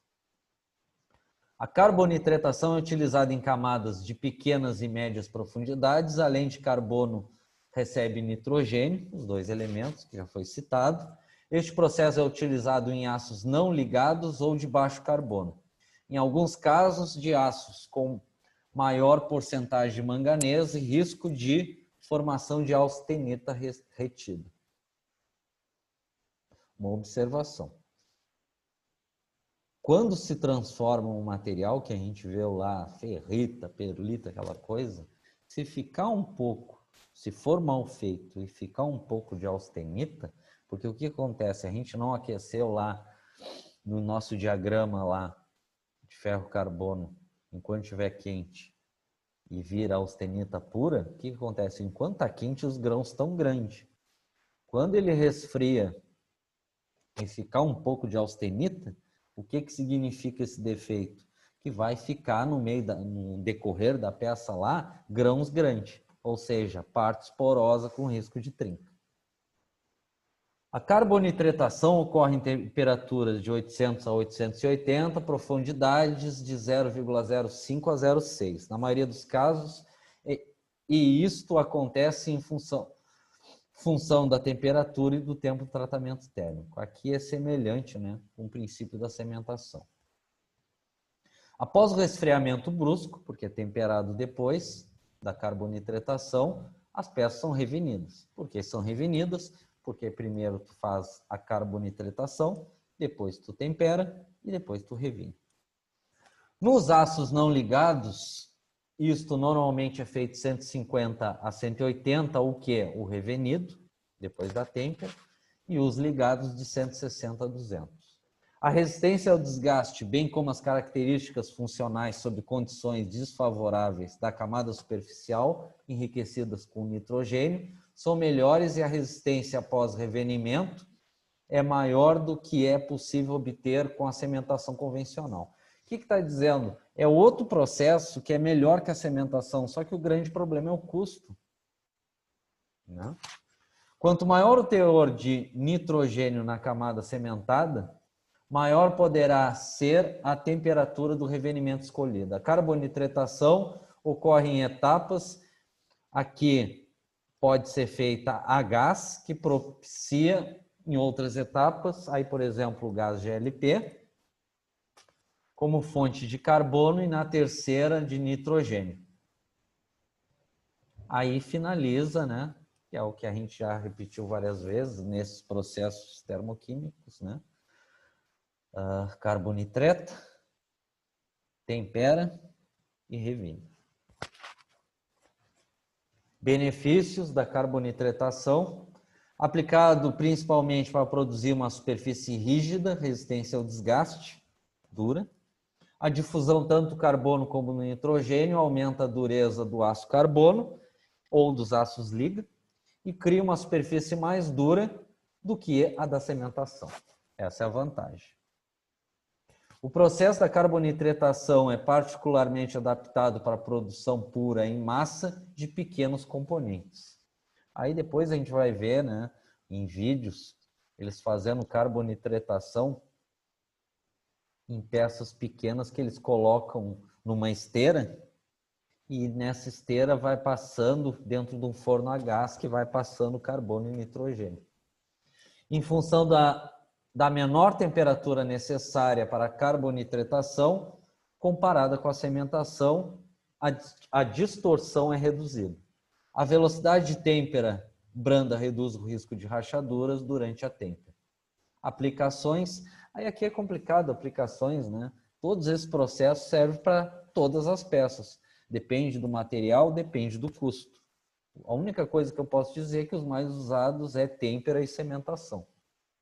A carbonitretação é utilizada em camadas de pequenas e médias profundidades, além de carbono, recebe nitrogênio, os dois elementos que já foi citado. Este processo é utilizado em aços não ligados ou de baixo carbono. Em alguns casos, de aços com maior porcentagem de manganês e risco de formação de austenita retida. Uma observação. Quando se transforma um material que a gente vê lá, ferrita, perlita, aquela coisa, se ficar um pouco, se for mal feito e ficar um pouco de austenita, porque o que acontece? A gente não aqueceu lá no nosso diagrama lá de ferro-carbono, enquanto estiver quente e vira austenita pura, o que acontece? Enquanto está quente, os grãos estão grandes. Quando ele resfria e ficar um pouco de austenita, o que significa esse defeito? Que vai ficar no decorrer da peça lá, grãos grandes, ou seja, partes porosas com risco de trinca. A carbonitretação ocorre em temperaturas de 800 a 880, profundidades de 0,05 a 0,6. Na maioria dos casos, e isto acontece em função da temperatura e do tempo de tratamento térmico. Aqui é semelhante, né, com o princípio da cementação. Após o resfriamento brusco, porque é temperado depois da carbonitretação, as peças são revenidas. Por que são revenidas? Porque primeiro tu faz a carbonitretação, depois tu tempera e depois tu revine. Nos aços não ligados, isto normalmente é feito 150 a 180, o que é o revenido, depois da têmpera, e os ligados de 160 a 200. A resistência ao desgaste, bem como as características funcionais sob condições desfavoráveis da camada superficial, enriquecidas com nitrogênio, são melhores e a resistência após revenimento é maior do que é possível obter com a cementação convencional. O que está dizendo? É outro processo que é melhor que a cementação, só que o grande problema é o custo. Né? Quanto maior o teor de nitrogênio na camada cementada, maior poderá ser a temperatura do revenimento escolhido. A carbonitretação ocorre em etapas. Aqui pode ser feita a gás, que propicia em outras etapas, aí por exemplo o gás GLP, como fonte de carbono e na terceira de nitrogênio. Aí finaliza, né, que é o que a gente já repetiu várias vezes nesses processos termoquímicos, né? Carbonitreta, tempera e revine. Benefícios da carbonitretação, aplicado principalmente para produzir uma superfície rígida, resistência ao desgaste, dura. A difusão tanto do carbono como do nitrogênio aumenta a dureza do aço carbono ou dos aços liga e cria uma superfície mais dura do que a da cementação. Essa é a vantagem. O processo da carbonitretação é particularmente adaptado para a produção pura em massa de pequenos componentes. Aí depois a gente vai ver, né, em vídeos, eles fazendo carbonitretação em peças pequenas que eles colocam numa esteira e nessa esteira vai passando dentro de um forno a gás que vai passando carbono e nitrogênio. Em função da menor temperatura necessária para a carbonitretação, comparada com a cementação, a distorção é reduzida. A velocidade de têmpera branda reduz o risco de rachaduras durante a têmpera. Aplicações, aí aqui é complicado, aplicações, né? Todos esses processos servem para todas as peças. Depende do material, depende do custo. A única coisa que eu posso dizer é que os mais usados é têmpera e cementação.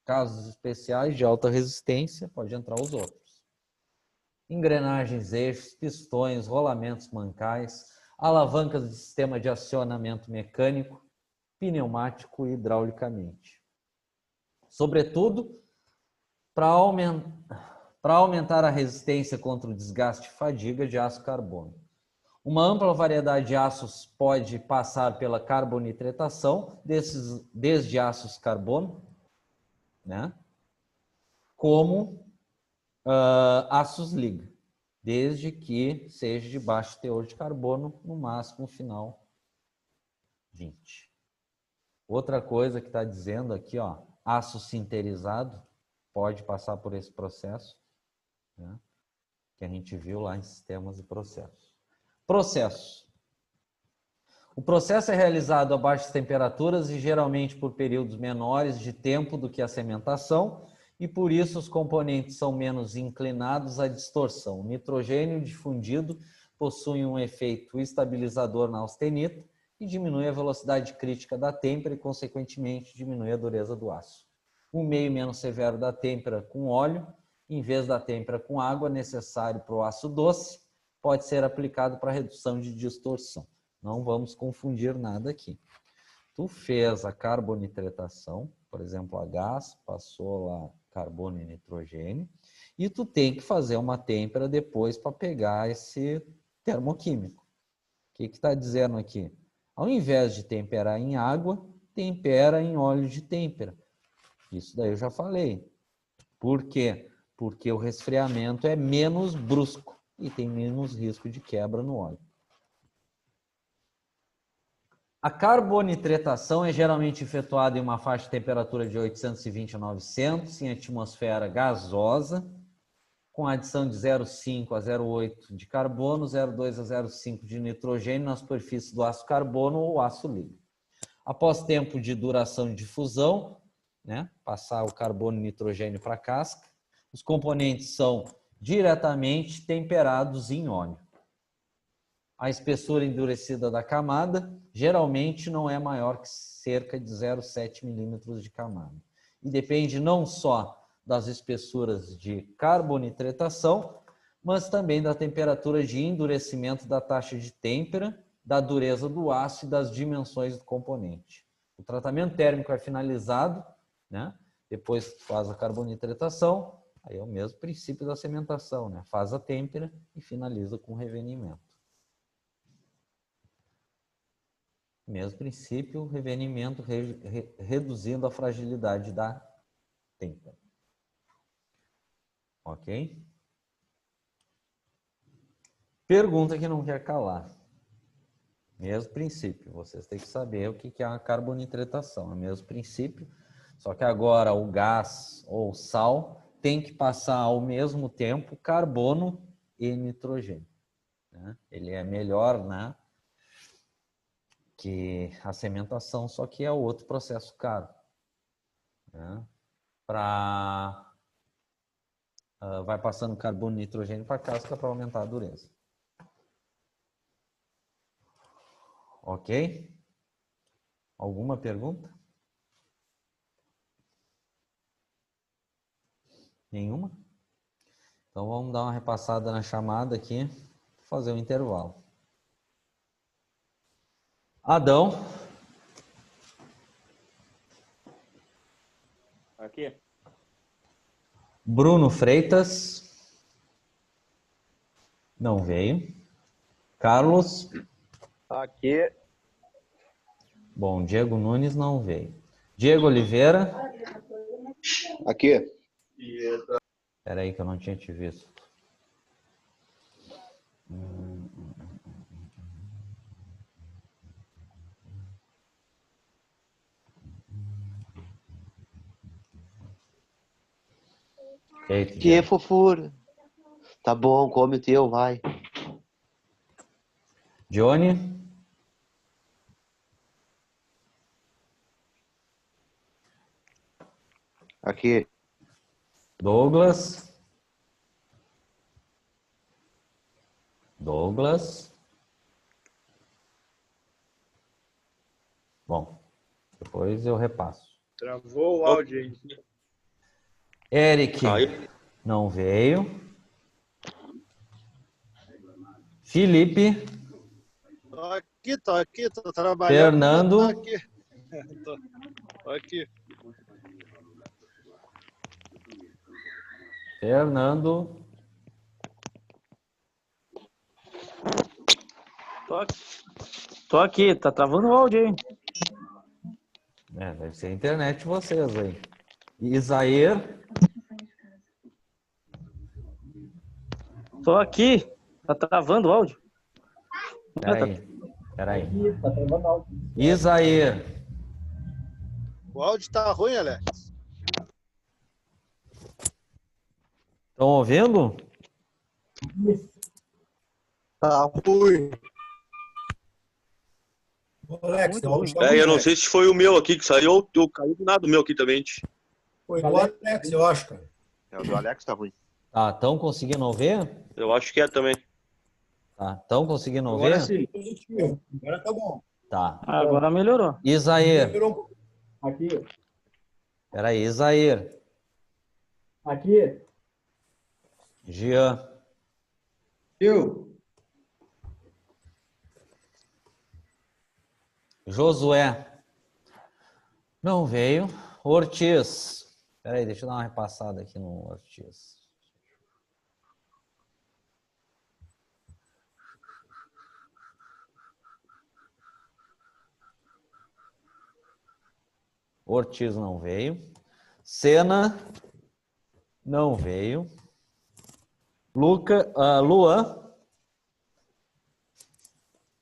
Casos especiais de alta resistência, pode entrar os outros. Engrenagens, eixos, pistões, rolamentos mancais, alavancas de sistema de acionamento mecânico, pneumático e hidraulicamente. Sobretudo, para aumentar a resistência contra o desgaste e fadiga de aço carbono. Uma ampla variedade de aços pode passar pela carbonitratação, desde aços carbono, né, como aços liga, desde que seja de baixo teor de carbono, no máximo final 20. Outra coisa que está dizendo aqui, ó, aço sinterizado pode passar por esse processo, né, que a gente viu lá em sistemas e processos. Processo. O processo é realizado a baixas temperaturas e geralmente por períodos menores de tempo do que a cementação, e por isso os componentes são menos inclinados à distorção. O nitrogênio difundido possui um efeito estabilizador na austenita e diminui a velocidade crítica da têmpera e, consequentemente, diminui a dureza do aço. O meio menos severo da têmpera com óleo, em vez da têmpera com água, necessário para o aço doce, pode ser aplicado para redução de distorção. Não vamos confundir nada aqui. Tu fez a carbonitratação, por exemplo, a gás, passou lá carbono e nitrogênio, e tu tem que fazer uma têmpera depois para pegar esse termoquímico. O que está dizendo aqui? Ao invés de temperar em água, tempera em óleo de têmpera. Isso daí eu já falei. Por quê? Porque o resfriamento é menos brusco e tem menos risco de quebra no óleo. A carbonitratação é geralmente efetuada em uma faixa de temperatura de 820 a 900, em atmosfera gasosa, com adição de 0,5 a 0,8 de carbono, 0,2 a 0,5 de nitrogênio na superfície do aço carbono ou aço líquido. Após tempo de duração de difusão, né, passar o carbono e nitrogênio para a casca, os componentes são diretamente temperados em óleo. A espessura endurecida da camada geralmente não é maior que cerca de 0,7 milímetros de camada. E depende não só das espessuras de carbonitratação, mas também da temperatura de endurecimento da taxa de têmpera, da dureza do aço e das dimensões do componente. O tratamento térmico é finalizado, né? Depois que faz a carbonitratação, aí é o mesmo princípio da cementação, né? Faz a têmpera e finaliza com revenimento. Mesmo princípio, revenimento reduzindo a fragilidade da têmpera. Ok? Pergunta que não quer calar. Mesmo princípio, vocês têm que saber o que é a carbonitratação. É o mesmo princípio, só que agora o gás ou sal tem que passar ao mesmo tempo carbono e nitrogênio, né? Ele é melhor, né, que a cementação, só que é outro processo caro, né? Vai passando carbono e nitrogênio para a casca para aumentar a dureza. Ok? Alguma pergunta? Nenhuma? Então vamos dar uma repassada na chamada aqui, fazer um intervalo. Adão. Aqui. Bruno Freitas. Não veio. Carlos. Aqui. Bom, Diego Nunes não veio. Diego Oliveira. Aqui. Espera aí que eu não tinha te visto. Eita, Que fofura. Tá bom, come o teu, vai. Johnny. Aqui. Douglas. Douglas. Bom, depois eu repasso. Travou o áudio aí. Eric, Caiu. não veio. Felipe, Tô aqui, tô trabalhando. Fernando. Tô aqui. Tô aqui. Fernando, Tô aqui, tá travando o áudio aí. deve ser a internet de vocês aí. Isair, Tô aqui, tá travando o áudio. peraí. Aqui, tá travando alto. Isair, O áudio tá ruim, Alex. estão ouvindo? Isso. Tá ruim. Ô, Alex, Muito o ruim. áudio tá ruim, Eu não Alex. sei se foi o meu aqui que saiu, ou caiu do nada o meu aqui também. Foi do Alex, eu acho, cara. É, o do Alex tá ruim. Tá, estão conseguindo ouvir? Eu acho que é também. Tá, estão conseguindo Agora ouvir? sim. Positivo. Agora tá bom. Tá. Agora melhorou. Isair, Melhorou um pouco. Aqui. peraí, Isair, Aqui. Jean, Eu. Josué, não veio. Ortiz, peraí, deixa eu dar uma repassada aqui no Ortiz. Ortiz não veio. Senna não veio. Luan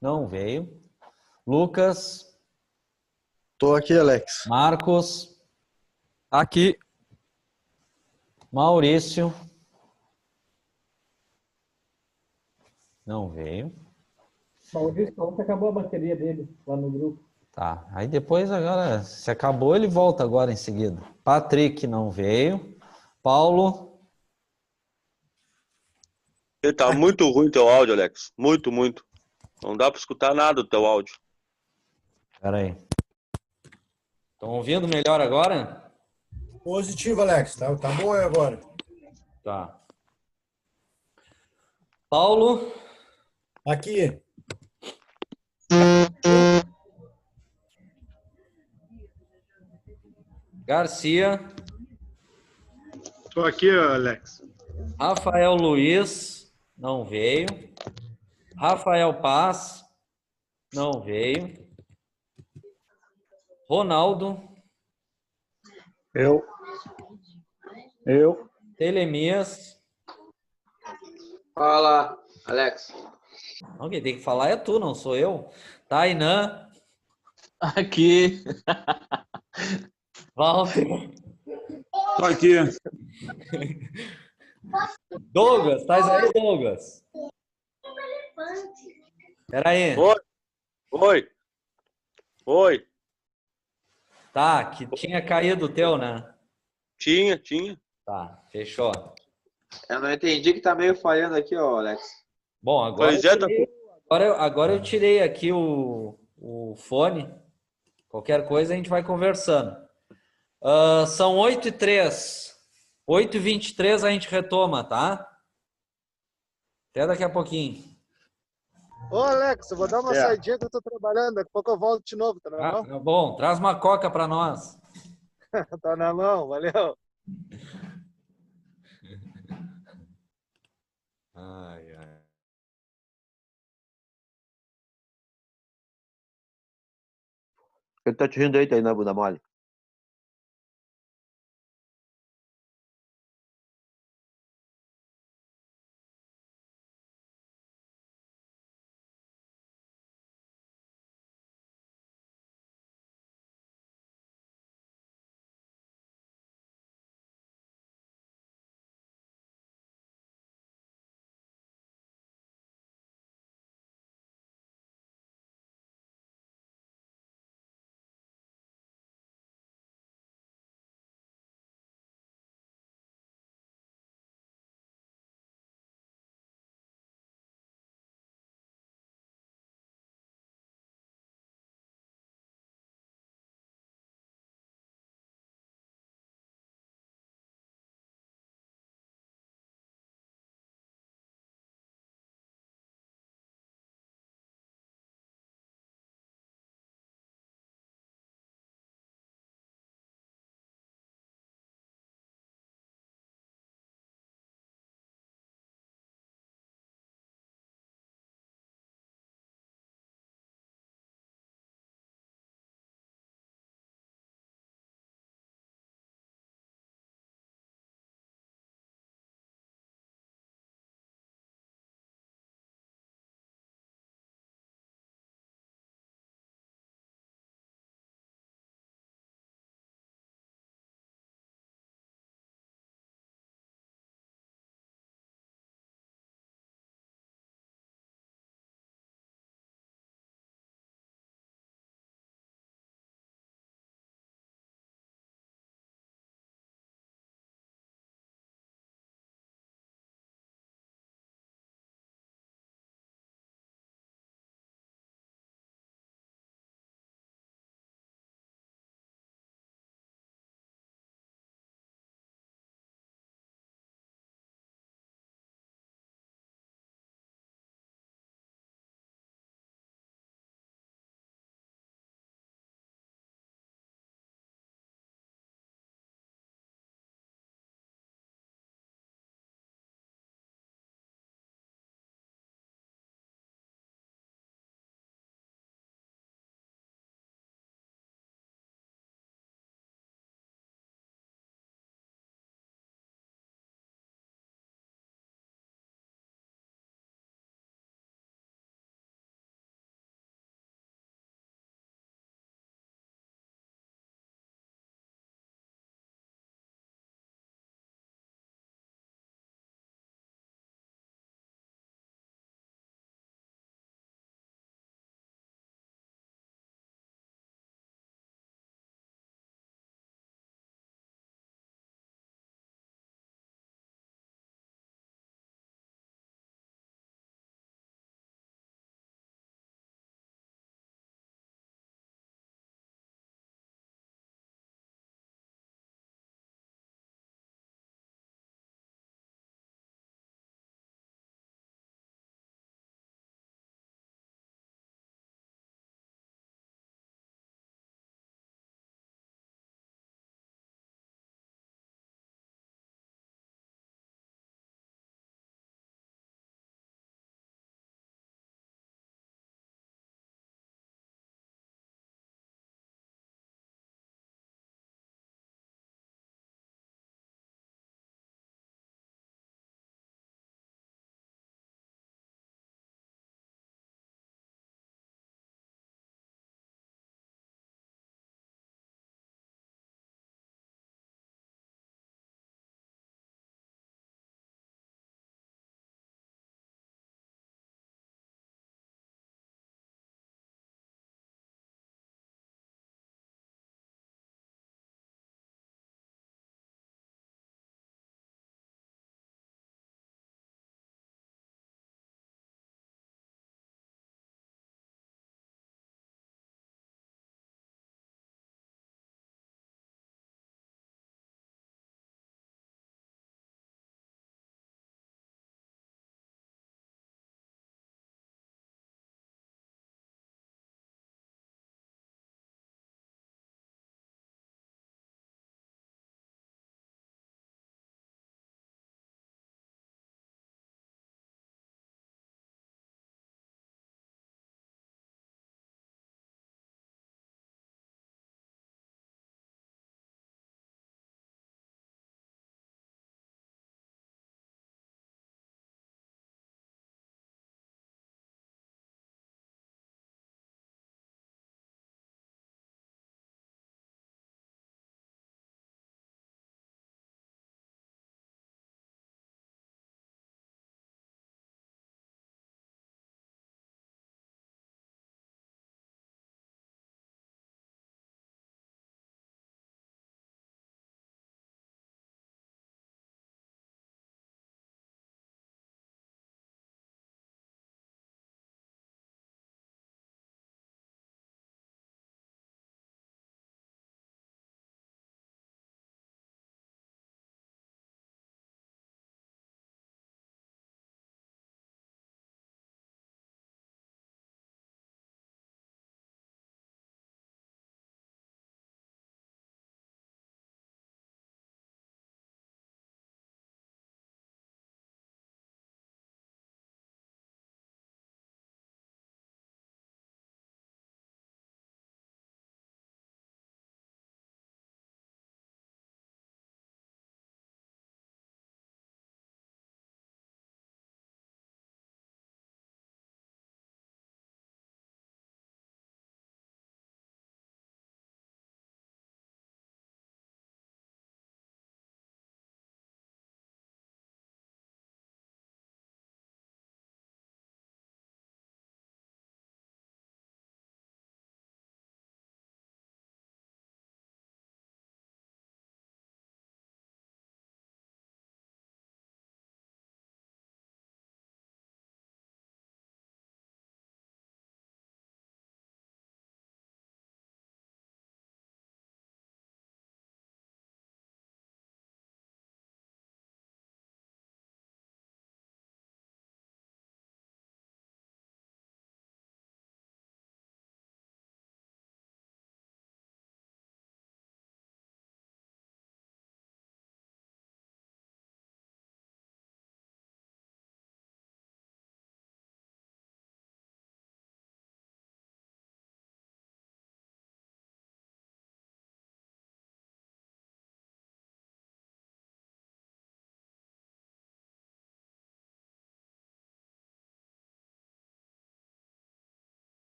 não veio. Lucas, Tô aqui, Alex. Marcos, Aqui. Maurício não veio. Maurício falou que acabou a bateria dele lá no grupo. Tá, aí depois agora, se acabou, ele volta agora em seguida. Patrick não veio. Paulo, Tá muito ruim teu áudio, Alex. Muito, muito. Não dá pra escutar nada do teu áudio. peraí. Estão ouvindo melhor agora? Positivo, Alex. Tá bom aí agora. Tá. Paulo, Aqui. Garcia, Tô aqui, Alex. Rafael Luiz, não veio. Rafael Paz, não veio. Ronaldo, Eu. Telemias. Fala, Alex. Não, quem tem que falar é tu, não sou eu. Tainan, Aqui. Walter, Tô aqui. Douglas, estás aí, Douglas? Espera aí. Oi. Oi. Tá, que tinha caído o teu, né? Tinha. Tá, fechou. Eu não entendi que tá meio falhando aqui, ó, Alex. Bom, Pois é, tá... agora eu tirei aqui o fone. Qualquer coisa a gente vai conversando. São 8h03. 8h23 a gente retoma, tá? Até daqui a pouquinho. Ô, Alex, eu vou dar uma saidinha que eu tô trabalhando. Daqui a pouco eu volto de novo, tá na mão? Tá bom, traz uma coca para nós. Tá na mão, valeu. Ai, ai. Ele tá te rindo aí, tá aí na bunda mole.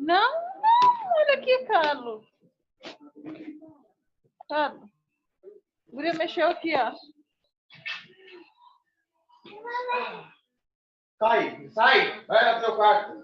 Não, não, olha aqui, Carlos. Carlos. O guri mexeu aqui, ó. Sai, vai no teu quarto.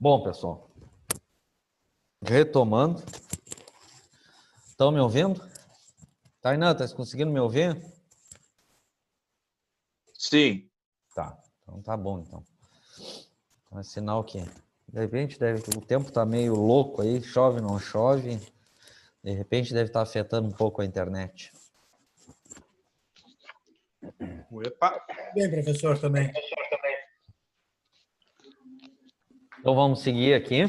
Bom, pessoal, retomando. Estão me ouvindo? Tainan, tá conseguindo me ouvir? Sim. Tá, então tá bom, então. Então é sinal que, de repente, o tempo tá meio louco aí, chove, não chove. De repente deve estar afetando um pouco a internet. Opa. Bem, professor, também. Então vamos seguir aqui.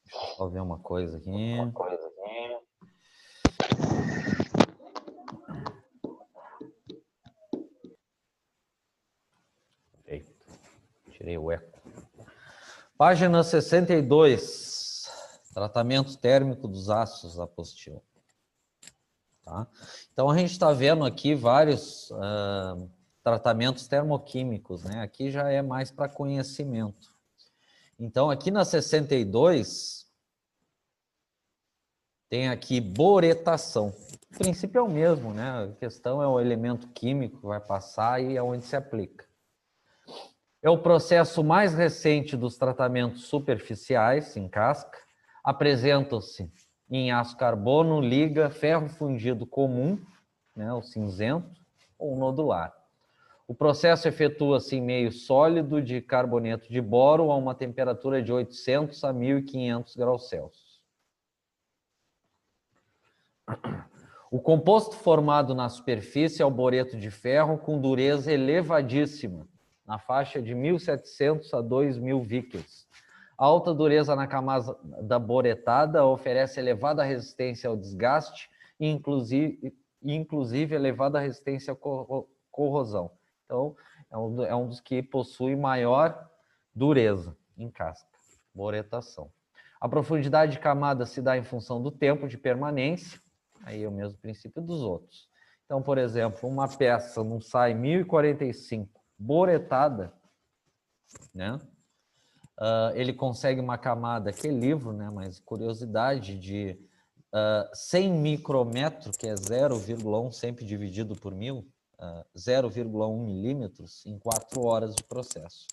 Deixa eu só ver uma coisa aqui. Perfeito. Tirei o eco. Página 62. Tratamento térmico dos ácidos, apostila. Tá? Então a gente está vendo aqui vários tratamentos termoquímicos, né? Aqui já é mais para conhecimento. Então aqui na 62 tem aqui boretação. O princípio é o mesmo, né? A questão é o elemento químico que vai passar e é onde se aplica. É o processo mais recente dos tratamentos superficiais em casca. Apresentam-se em aço carbono, liga, ferro fundido comum, né, o cinzento, ou nodular. O processo efetua-se em meio sólido de carboneto de boro a uma temperatura de 800 a 1500 graus Celsius. O composto formado na superfície é o boreto de ferro com dureza elevadíssima, na faixa de 1.700 a 2.000 Vickers. A alta dureza na camada boretada oferece elevada resistência ao desgaste e inclusive elevada resistência à corrosão. Então, é um dos que possui maior dureza em casca, boretação. A profundidade de camada se dá em função do tempo de permanência, aí é o mesmo princípio dos outros. Então, por exemplo, uma peça não sai 1045 boretada, né? Ele consegue uma camada, que é livro, né? Mas curiosidade, de 100 micrômetro, que é 0,1 sempre dividido por 1000, 0,1 milímetros em 4 horas de processo.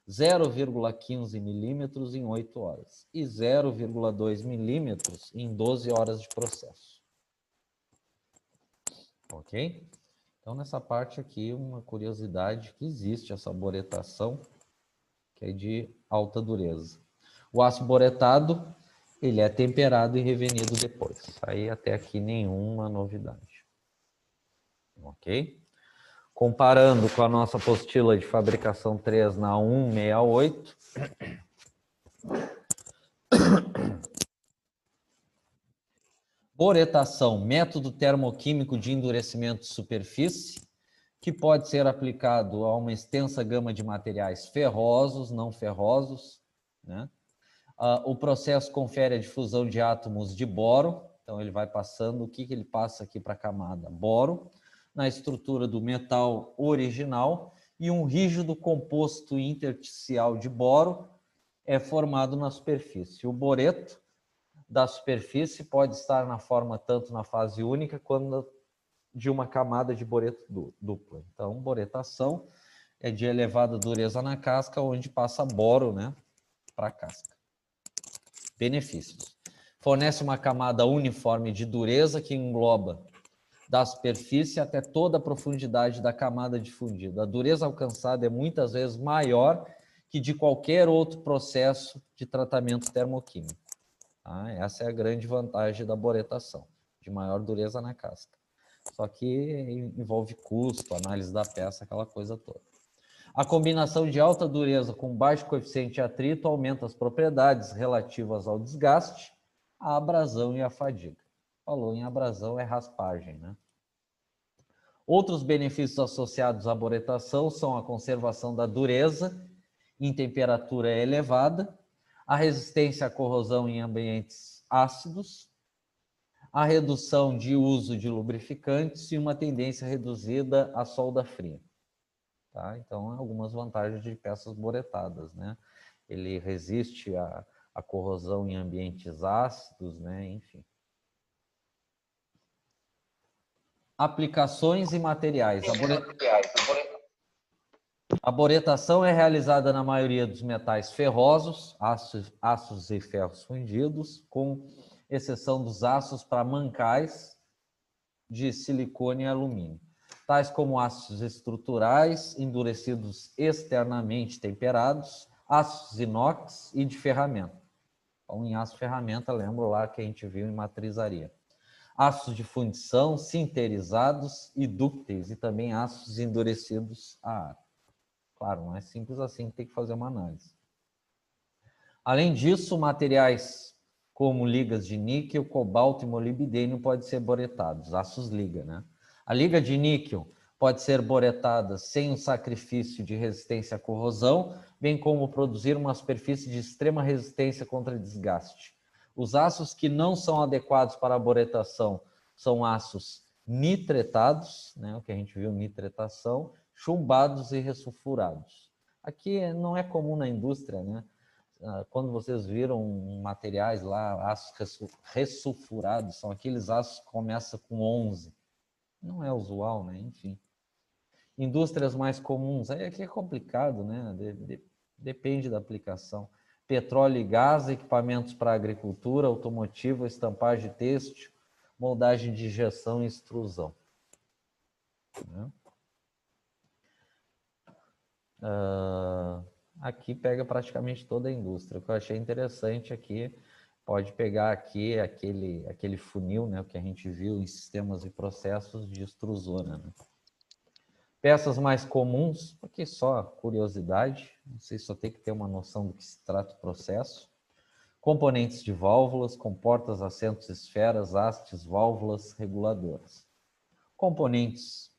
0,15 milímetros em 8 horas. E 0,2 milímetros em 12 horas de processo. Ok? Então, nessa parte aqui, uma curiosidade que existe essa boretação, que é de alta dureza. O aço boretado, ele é temperado e revenido depois. Aí até aqui nenhuma novidade. Ok? Comparando com a nossa apostila de fabricação 3 na 168. Boretação, método termoquímico de endurecimento de superfície, que pode ser aplicado a uma extensa gama de materiais ferrosos, não ferrosos, né? O processo confere a difusão de átomos de boro, então ele vai passando, o que ele passa aqui para a camada? Boro, na estrutura do metal original, e um rígido composto intersticial de boro é formado na superfície. O boreto da superfície pode estar na forma tanto na fase única quanto de uma camada de boreto dupla. Então, boretação é de elevada dureza na casca, onde passa boro, né, para a casca. Benefícios. Fornece uma camada uniforme de dureza que engloba da superfície até toda a profundidade da camada difundida. A dureza alcançada é muitas vezes maior que de qualquer outro processo de tratamento termoquímico. Tá? Essa é a grande vantagem da boretação, de maior dureza na casca. Só que envolve custo, análise da peça, aquela coisa toda. A combinação de alta dureza com baixo coeficiente de atrito aumenta as propriedades relativas ao desgaste, a abrasão e a fadiga. Falou em abrasão, é raspagem, né? Outros benefícios associados à boretação são a conservação da dureza em temperatura elevada, a resistência à corrosão em ambientes ácidos, a redução de uso de lubrificantes e uma tendência reduzida à solda fria. Tá? Então, algumas vantagens de peças boretadas, né? Ele resiste à corrosão em ambientes ácidos, né? Enfim. Aplicações e materiais. A boretação é realizada na maioria dos metais ferrosos, aços e ferros fundidos, com exceção dos aços para mancais de silicone e alumínio, tais como aços estruturais, endurecidos externamente temperados, aços inox e de ferramenta. Então, em aço ferramenta, lembro lá que a gente viu em matrizaria. Aços de fundição, sinterizados e dúcteis, e também aços endurecidos a ar. Claro, não é simples assim, tem que fazer uma análise. Além disso, materiais como ligas de níquel, cobalto e molibdênio podem ser boretados, aços liga, né? A liga de níquel pode ser boretada sem o sacrifício de resistência à corrosão, bem como produzir uma superfície de extrema resistência contra desgaste. Os aços que não são adequados para a boretação são aços nitretados, né, o que a gente viu, nitretação, chumbados e ressulfurados. Aqui não é comum na indústria, né? Quando vocês viram materiais lá, aços ressulfurados, são aqueles aços que começam com 11. Não é usual, né? Enfim. Indústrias mais comuns, aí aqui é complicado, né? Depende da aplicação. Petróleo e gás, equipamentos para agricultura, automotivo, estampagem têxtil, moldagem de injeção e extrusão. Né? Aqui pega praticamente toda a indústria. O que eu achei interessante aqui, pode pegar aqui aquele funil, né, o que a gente viu em sistemas e processos de extrusora. Né? Peças mais comuns, aqui só curiosidade, vocês só tem que ter uma noção do que se trata o processo. Componentes de válvulas, comportas, assentos, esferas, hastes, válvulas reguladoras. Componentes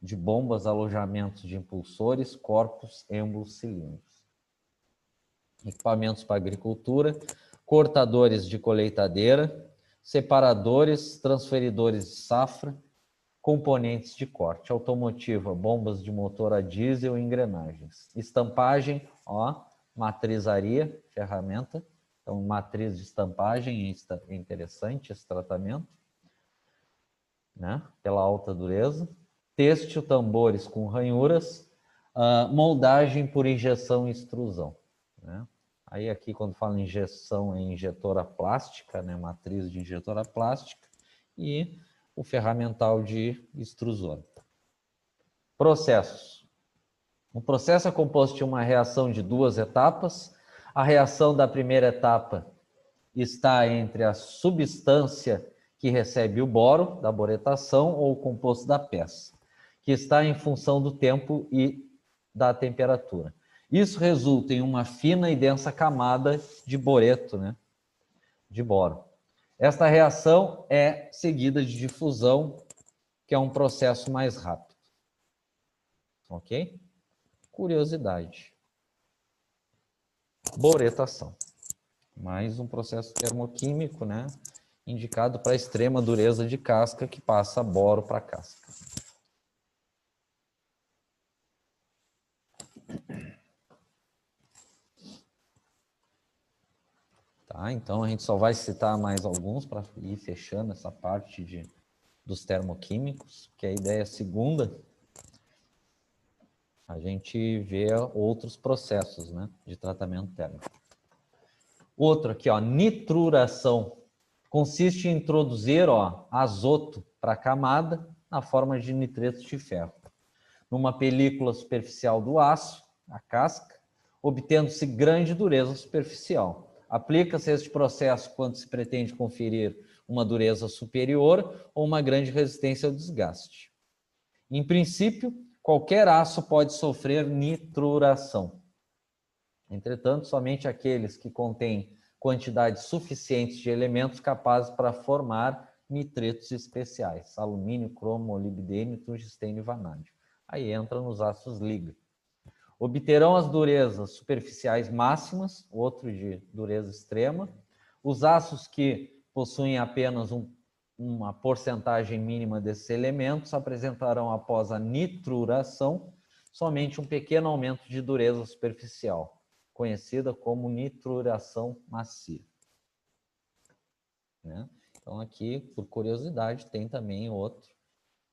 de bombas, alojamentos de impulsores, corpos, êmbolos, cilindros. Equipamentos para agricultura, cortadores de colheitadeira, separadores, transferidores de safra, componentes de corte. Automotiva, bombas de motor a diesel e engrenagens. Estampagem, ó, matrizaria, ferramenta. Então, matriz de estampagem, é interessante esse tratamento, né? Pela alta dureza. Têxtil, tambores com ranhuras, moldagem por injeção e extrusão. Né? Aí aqui, quando fala injeção, é injetora plástica, né? Matriz de injetora plástica, e o ferramental de extrusor. Processos. O processo é composto de uma reação de 2 etapas. A reação da primeira etapa está entre a substância que recebe o boro da boretação ou o composto da peça, que está em função do tempo e da temperatura. Isso resulta em uma fina e densa camada de boreto, né, de boro. Esta reação é seguida de difusão, que é um processo mais rápido. Ok? Curiosidade. Boretação. Mais um processo termoquímico, né, indicado para extrema dureza de casca, que passa boro para a casca. Tá, então a gente só vai citar mais alguns para ir fechando essa parte dos termoquímicos, que a ideia segunda, a gente vê outros processos, né, de tratamento térmico. Outro aqui, ó, nitruração. Consiste em introduzir, ó, azoto para a camada na forma de nitreto de ferro, numa película superficial do aço, a casca, obtendo-se grande dureza superficial. Aplica-se este processo quando se pretende conferir uma dureza superior ou uma grande resistência ao desgaste. Em princípio, qualquer aço pode sofrer nitruração. Entretanto, somente aqueles que contêm quantidades suficientes de elementos capazes para formar nitretos especiais, alumínio, cromo, molibdênio, tungstênio e vanádio. Aí entra nos aços liga. Obterão as durezas superficiais máximas, outro de dureza extrema. Os aços que possuem apenas uma porcentagem mínima desses elementos apresentarão, após a nitruração, somente um pequeno aumento de dureza superficial, conhecida como nitruração macia. Né? Então, aqui, por curiosidade, tem também outro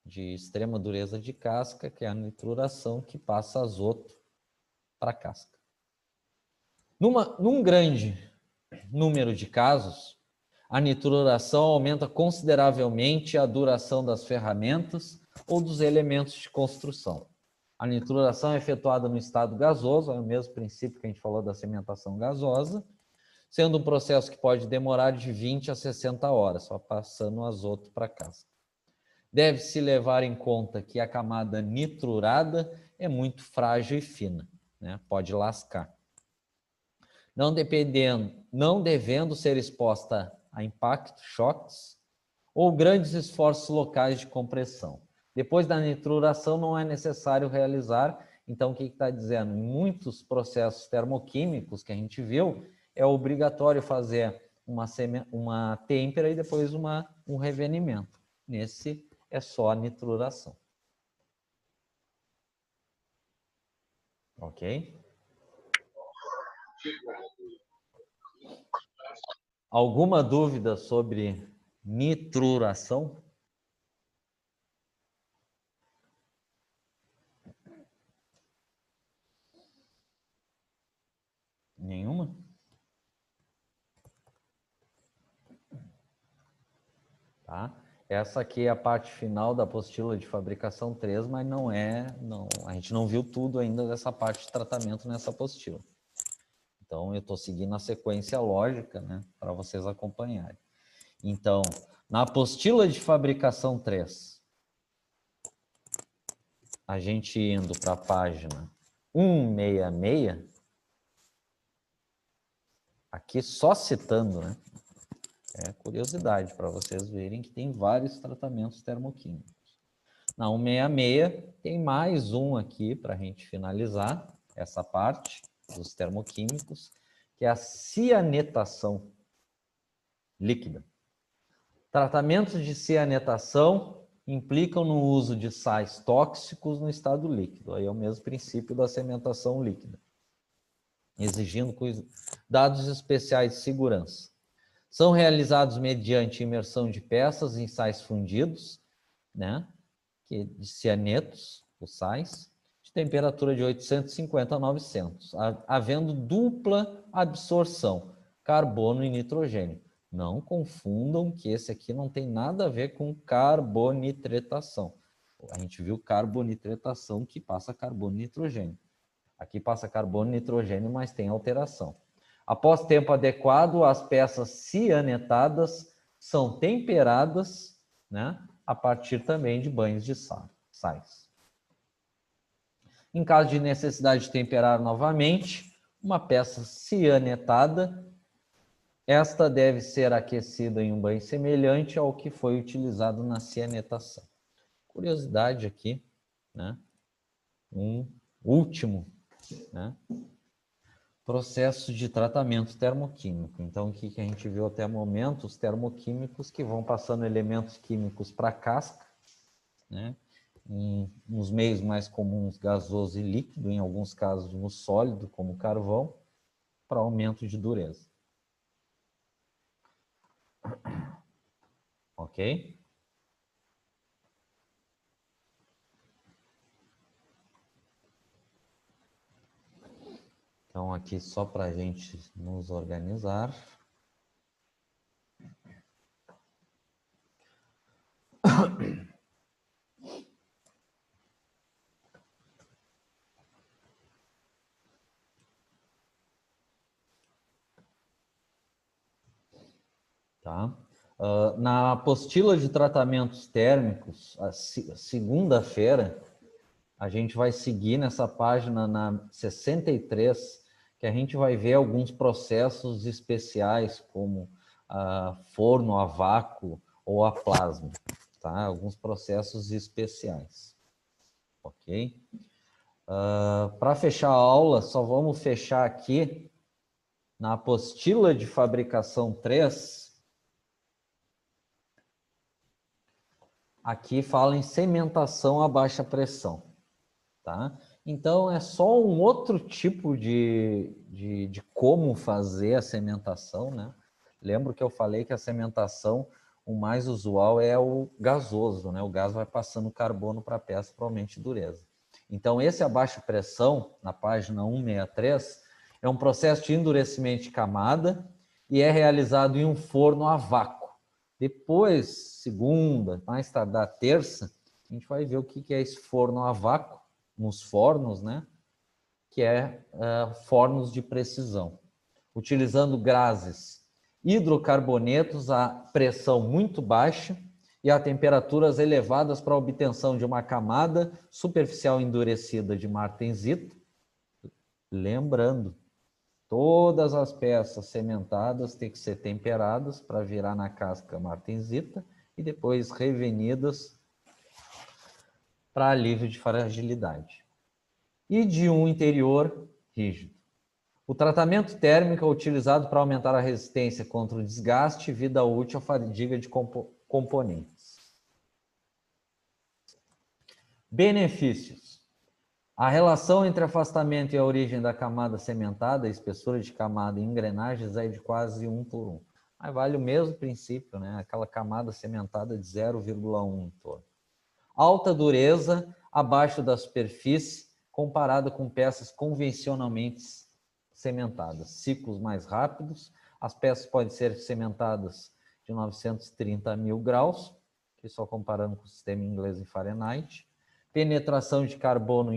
de extrema dureza de casca, que é a nitruração, que passa azoto para a casca. Num grande número de casos, a nitruração aumenta consideravelmente a duração das ferramentas ou dos elementos de construção. A nitruração é efetuada no estado gasoso, é o mesmo princípio que a gente falou da cimentação gasosa, sendo um processo que pode demorar de 20 a 60 horas, só passando o azoto para a casca. Deve-se levar em conta que a camada nitrurada é muito frágil e fina, né? Pode lascar. Não devendo ser exposta a impactos, choques ou grandes esforços locais de compressão. Depois da nitruração não é necessário realizar, então o que está dizendo? Em muitos processos termoquímicos que a gente viu, é obrigatório fazer uma têmpera e depois um revenimento. Nesse é só a nitruração. Ok? Alguma dúvida sobre nitruração? Nenhuma? Tá? Essa aqui é a parte final da apostila de fabricação 3, mas a gente não viu tudo ainda dessa parte de tratamento nessa apostila. Então, eu estou seguindo a sequência lógica, né, para vocês acompanharem. Então, na apostila de fabricação 3, a gente indo para a página 166, aqui só citando, né? É curiosidade para vocês verem que tem vários tratamentos termoquímicos. Na 166 tem mais um aqui para a gente finalizar essa parte dos termoquímicos, que é a cianetação líquida. Tratamentos de cianetação implicam no uso de sais tóxicos no estado líquido. Aí é o mesmo princípio da cimentação líquida, exigindo dados especiais de segurança. São realizados mediante imersão de peças em sais fundidos, né, de cianetos, os sais, de temperatura de 850 a 900, havendo dupla absorção, carbono e nitrogênio. Não confundam que esse aqui não tem nada a ver com carbonitretação. A gente viu carbonitretação que passa carbono e nitrogênio. Aqui passa carbono e nitrogênio, mas tem alteração. Após tempo adequado, as peças cianetadas são temperadas, né, a partir também de banhos de sais. Em caso de necessidade de temperar novamente, uma peça cianetada, esta deve ser aquecida em um banho semelhante ao que foi utilizado na cianetação. Curiosidade aqui, né? Um último, né, processo de tratamento termoquímico. Então, o que a gente viu até o momento? Os termoquímicos que vão passando elementos químicos para a casca, né? Nos meios mais comuns, gasoso e líquido, em alguns casos no sólido, como carvão, para aumento de dureza. Ok? Então, aqui só para a gente nos organizar. Tá? Na apostila de tratamentos térmicos, segunda-feira, a gente vai seguir nessa página na 63, que a gente vai ver alguns processos especiais, como forno a vácuo ou a plasma, tá? Alguns processos especiais, ok? Para fechar a aula, só vamos fechar aqui na apostila de fabricação 3. Aqui fala em sementação a baixa pressão, tá? Então, é só um outro tipo de como fazer a sementação, né? Lembro que eu falei que a sementação, o mais usual é o gasoso, né? O gás vai passando carbono para a peça para aumentar a dureza. Então, esse a baixa pressão, na página 163, é um processo de endurecimento de camada e é realizado em um forno a vácuo. Depois, segunda, mais tardar terça, a gente vai ver o que é esse forno a vácuo, nos fornos, né? Que é fornos de precisão. Utilizando gases hidrocarbonetos a pressão muito baixa e a temperaturas elevadas para a obtenção de uma camada superficial endurecida de martensita. Lembrando, todas as peças sementadas têm que ser temperadas para virar na casca martensita e depois revenidas para alívio de fragilidade. E de um interior rígido. O tratamento térmico é utilizado para aumentar a resistência contra o desgaste e vida útil à fadiga de componentes. Benefícios. A relação entre afastamento e a origem da camada sementada, a espessura de camada e engrenagens é de quase 1 por 1. Mas vale o mesmo princípio, né? Aquela camada sementada de 0,1 em torno. Alta dureza abaixo da superfície, comparada com peças convencionalmente sementadas. Ciclos mais rápidos. As peças podem ser sementadas de 930 a 1000 graus, que só comparando com o sistema inglês em Fahrenheit. Penetração de carbono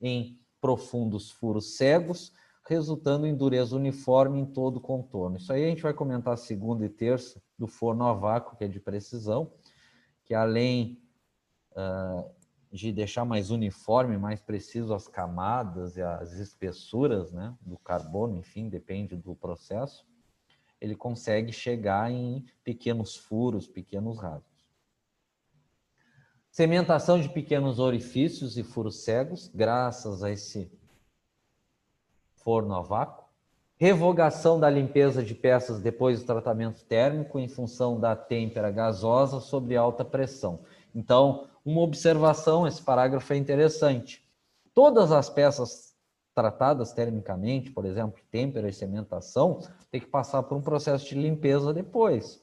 em profundos furos cegos, resultando em dureza uniforme em todo o contorno. Isso aí a gente vai comentar segunda e terça do forno a vácuo, que é de precisão, que além de deixar mais uniforme, mais preciso as camadas e as espessuras, né, do carbono, enfim, depende do processo, ele consegue chegar em pequenos furos, pequenos rasgos. Sementação de pequenos orifícios e furos cegos, graças a esse forno a vácuo. Revogação da limpeza de peças depois do tratamento térmico em função da têmpera gasosa sobre alta pressão. Então, uma observação, esse parágrafo é interessante. Todas as peças tratadas termicamente, por exemplo, têmpera e cementação, tem que passar por um processo de limpeza depois.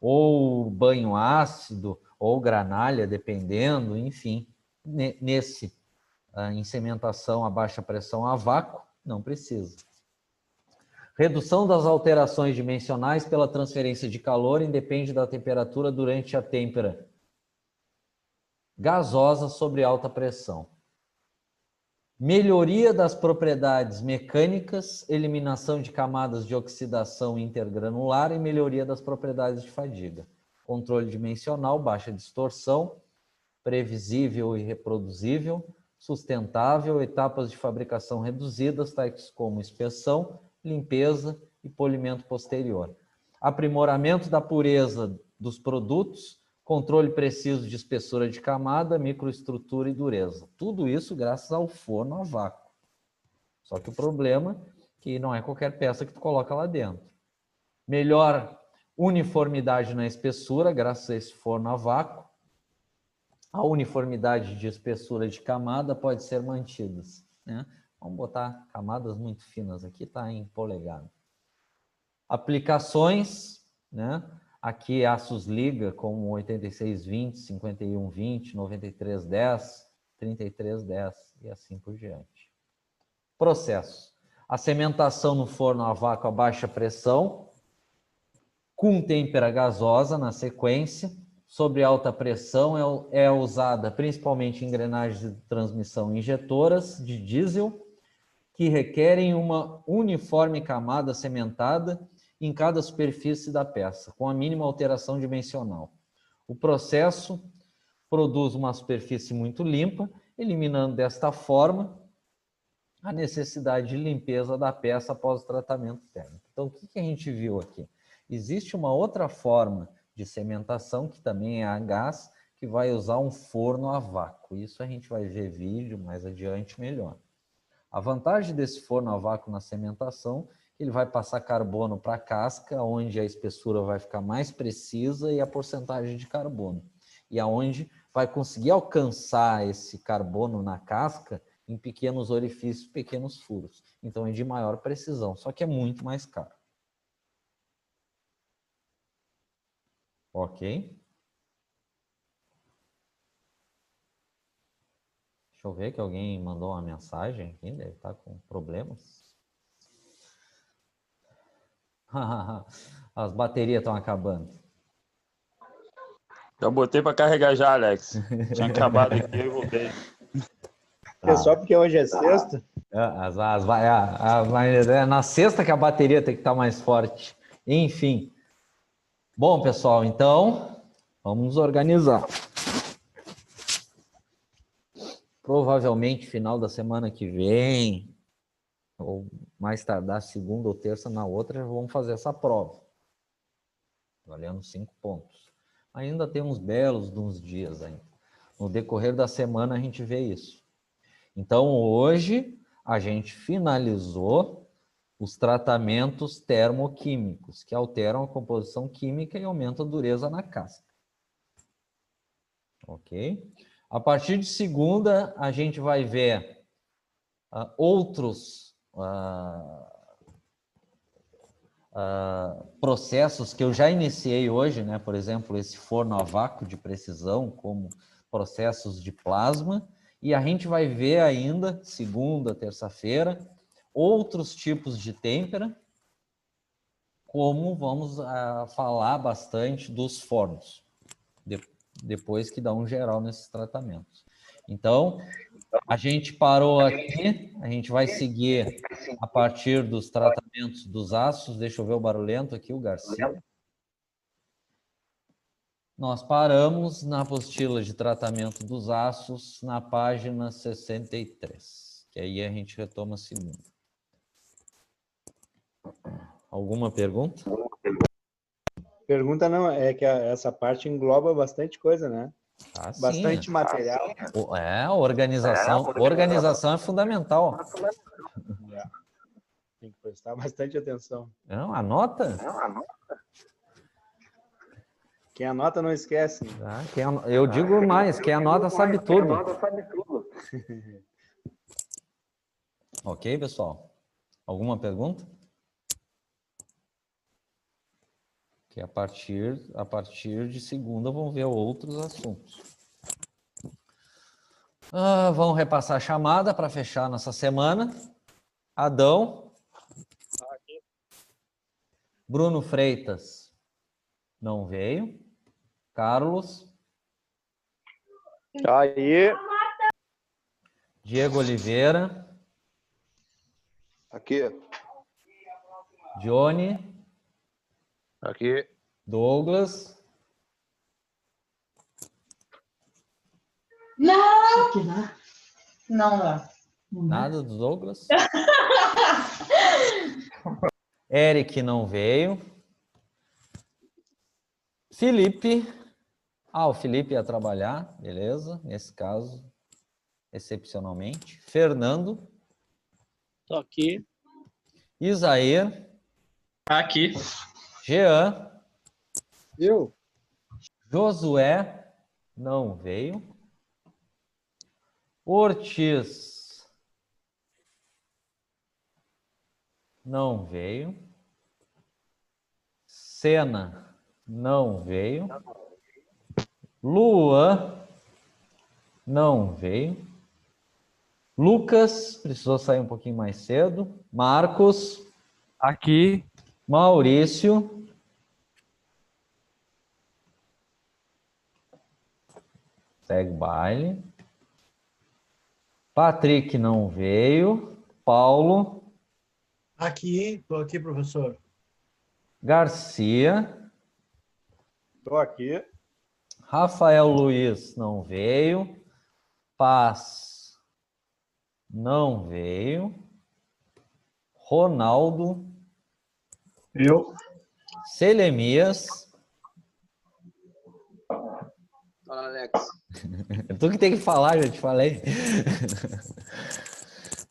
Ou banho ácido, ou granalha, dependendo, enfim. Em cementação a baixa pressão a vácuo, não precisa. Redução das alterações dimensionais pela transferência de calor independe da temperatura durante a têmpera gasosa sobre alta pressão. Melhoria das propriedades mecânicas, eliminação de camadas de oxidação intergranular e melhoria das propriedades de fadiga. Controle dimensional, baixa distorção, previsível e reproduzível, sustentável, etapas de fabricação reduzidas, tais como inspeção, limpeza e polimento posterior. Aprimoramento da pureza dos produtos, controle preciso de espessura de camada, microestrutura e dureza. Tudo isso graças ao forno a vácuo. Só que o problema é que não é qualquer peça que tu coloca lá dentro. Melhor uniformidade na espessura, graças a esse forno a vácuo. A uniformidade de espessura de camada pode ser mantida, né? Vamos botar camadas muito finas aqui, tá em polegada. Aplicações, né? Aqui aços liga como 8620, 5120, 9310, 3310 e assim por diante. Processo. A cementação no forno a vácuo a baixa pressão, com têmpera gasosa na sequência, sobre alta pressão, é usada principalmente em engrenagens de transmissão injetoras de diesel, que requerem uma uniforme camada cementada em cada superfície da peça, com a mínima alteração dimensional. O processo produz uma superfície muito limpa, eliminando desta forma a necessidade de limpeza da peça após o tratamento térmico. Então, o que a gente viu aqui? Existe uma outra forma de cementação, que também é a gás, que que vai usar um forno a vácuo. Isso a gente vai ver vídeo mais adiante melhor. A vantagem desse forno a vácuo na cimentação, ele vai passar carbono para a casca, onde a espessura vai ficar mais precisa e a porcentagem de carbono. E aonde vai conseguir alcançar esse carbono na casca em pequenos orifícios, pequenos furos. Então é de maior precisão, só que é muito mais caro. Ok? Deixa eu ver que alguém mandou uma mensagem aqui, deve estar com problemas. As baterias estão acabando. Já botei pra carregar já, Alex. Tinha acabado aqui, eu voltei. É só porque hoje é sexta? É na sexta que a bateria tem que estar mais forte. Enfim. Bom, pessoal, então, vamos nos organizar. Provavelmente, final da semana que vem, ou mais tardar segunda ou terça na outra, vamos fazer essa prova. Valendo 5 pontos. Ainda tem uns belos de uns dias ainda. No decorrer da semana a gente vê isso. Então, hoje, a gente finalizou os tratamentos termoquímicos, que alteram a composição química e aumentam a dureza na casca. Ok? A partir de segunda, a gente vai ver outros processos que eu já iniciei hoje, né? Por exemplo, esse forno a vácuo de precisão, como processos de plasma, e a gente vai ver ainda, segunda, terça-feira, outros tipos de têmpera, como vamos falar bastante dos fornos, depois que dá um geral nesses tratamentos. Então, a gente parou aqui, a gente vai seguir a partir dos tratamentos dos aços. Deixa eu ver o barulhento aqui, o Garcia. Nós paramos na apostila de tratamento dos aços na página 63, que aí a gente retoma a segunda. Alguma pergunta? Pergunta não, é que essa parte engloba bastante coisa, né? Sim. Bastante material. A organização é fundamental. Tem que prestar bastante atenção. Não, anota. Quem anota não esquece. Eu digo mais, quem anota sabe tudo. Ok, pessoal? Alguma pergunta? Que a partir de segunda vão ver outros assuntos. Vamos repassar a chamada para fechar nossa semana. Adão. Bruno Freitas não veio. Carlos. Aí. Diego Oliveira. Aqui. Johnny. Aqui. Douglas. Não! Não. Nada do Douglas. Eric não veio. Felipe. O Felipe ia trabalhar, beleza. Nesse caso, excepcionalmente. Fernando. Tô aqui. Isair. Aqui. Jean. Eu? Josué não veio. Ortiz não veio. Sena não veio. Luan não veio. Lucas precisou sair um pouquinho mais cedo. Marcos. Aqui. Maurício. Segue o baile. Patrick não veio. Paulo. Aqui, estou aqui, professor. Garcia. Estou aqui. Rafael Luiz não veio. Paz não veio. Ronaldo. Eu. Selemias. Fala, Alex. Tu que tem que falar, já te falei.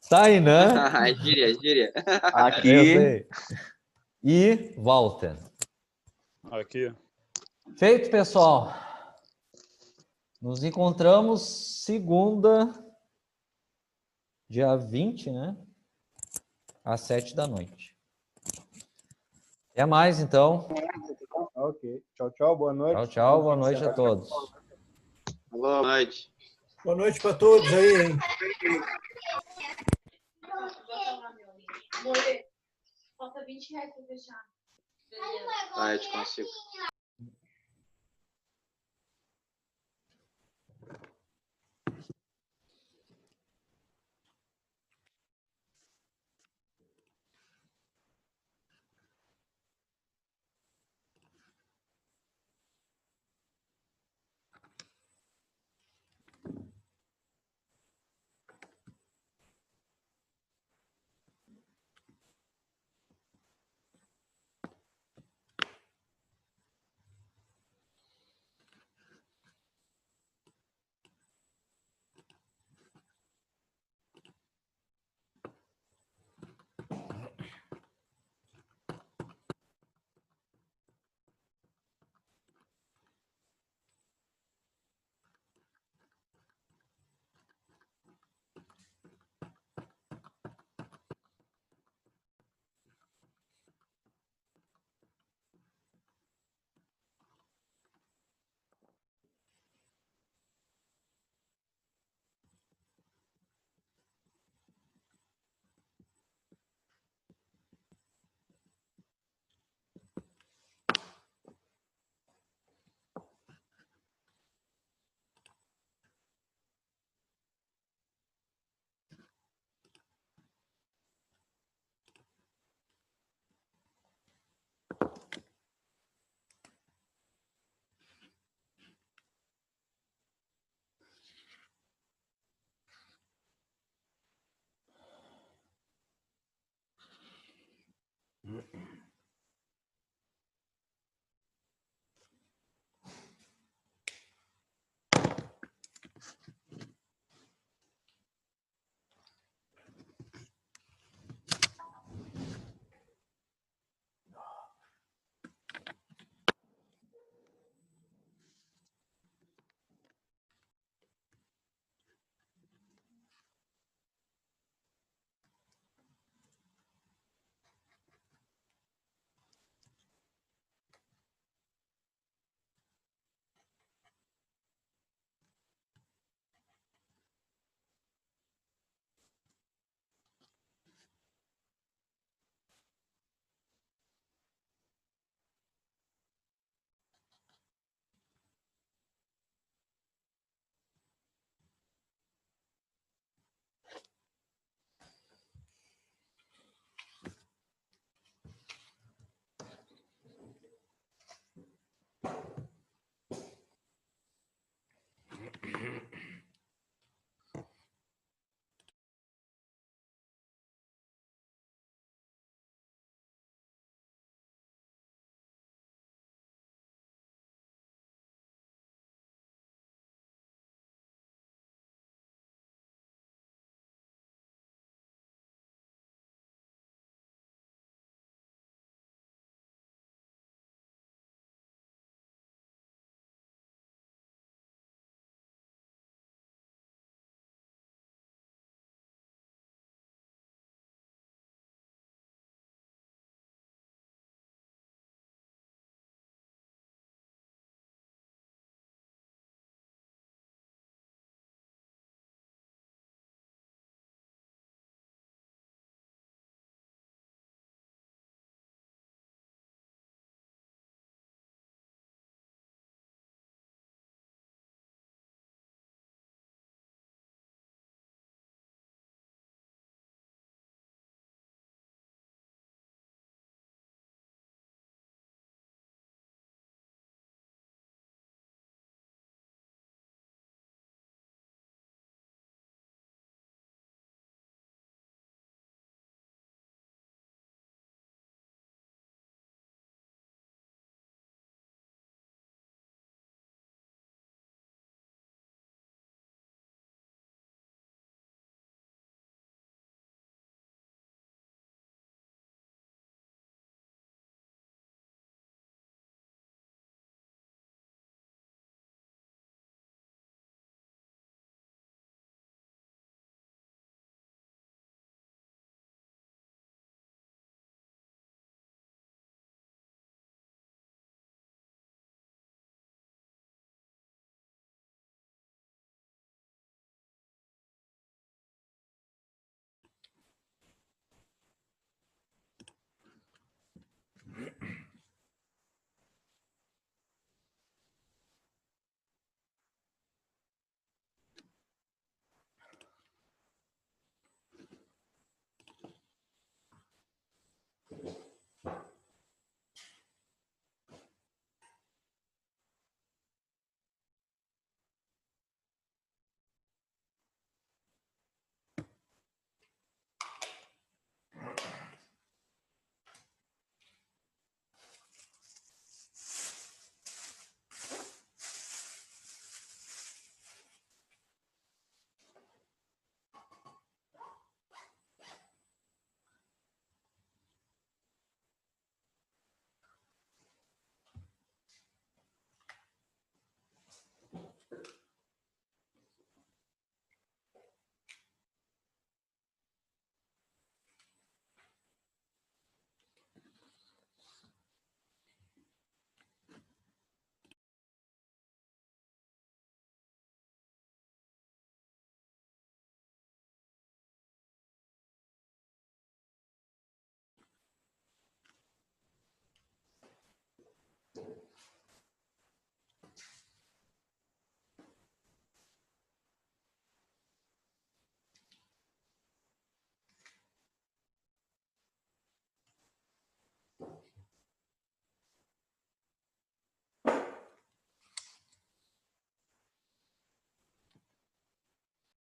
Tainan. Gíria, gíria. Eu Aqui. sei. E Walter. Aqui. Feito, pessoal. Nos encontramos segunda, dia 20, né? Às 7 da noite. Até mais, então. Ok. Tchau, tchau. Boa noite. Tchau, tchau. Boa noite a todos. Boa noite. Boa noite para todos aí, hein? Falta R$20 para fechar. Tá, eu te consigo.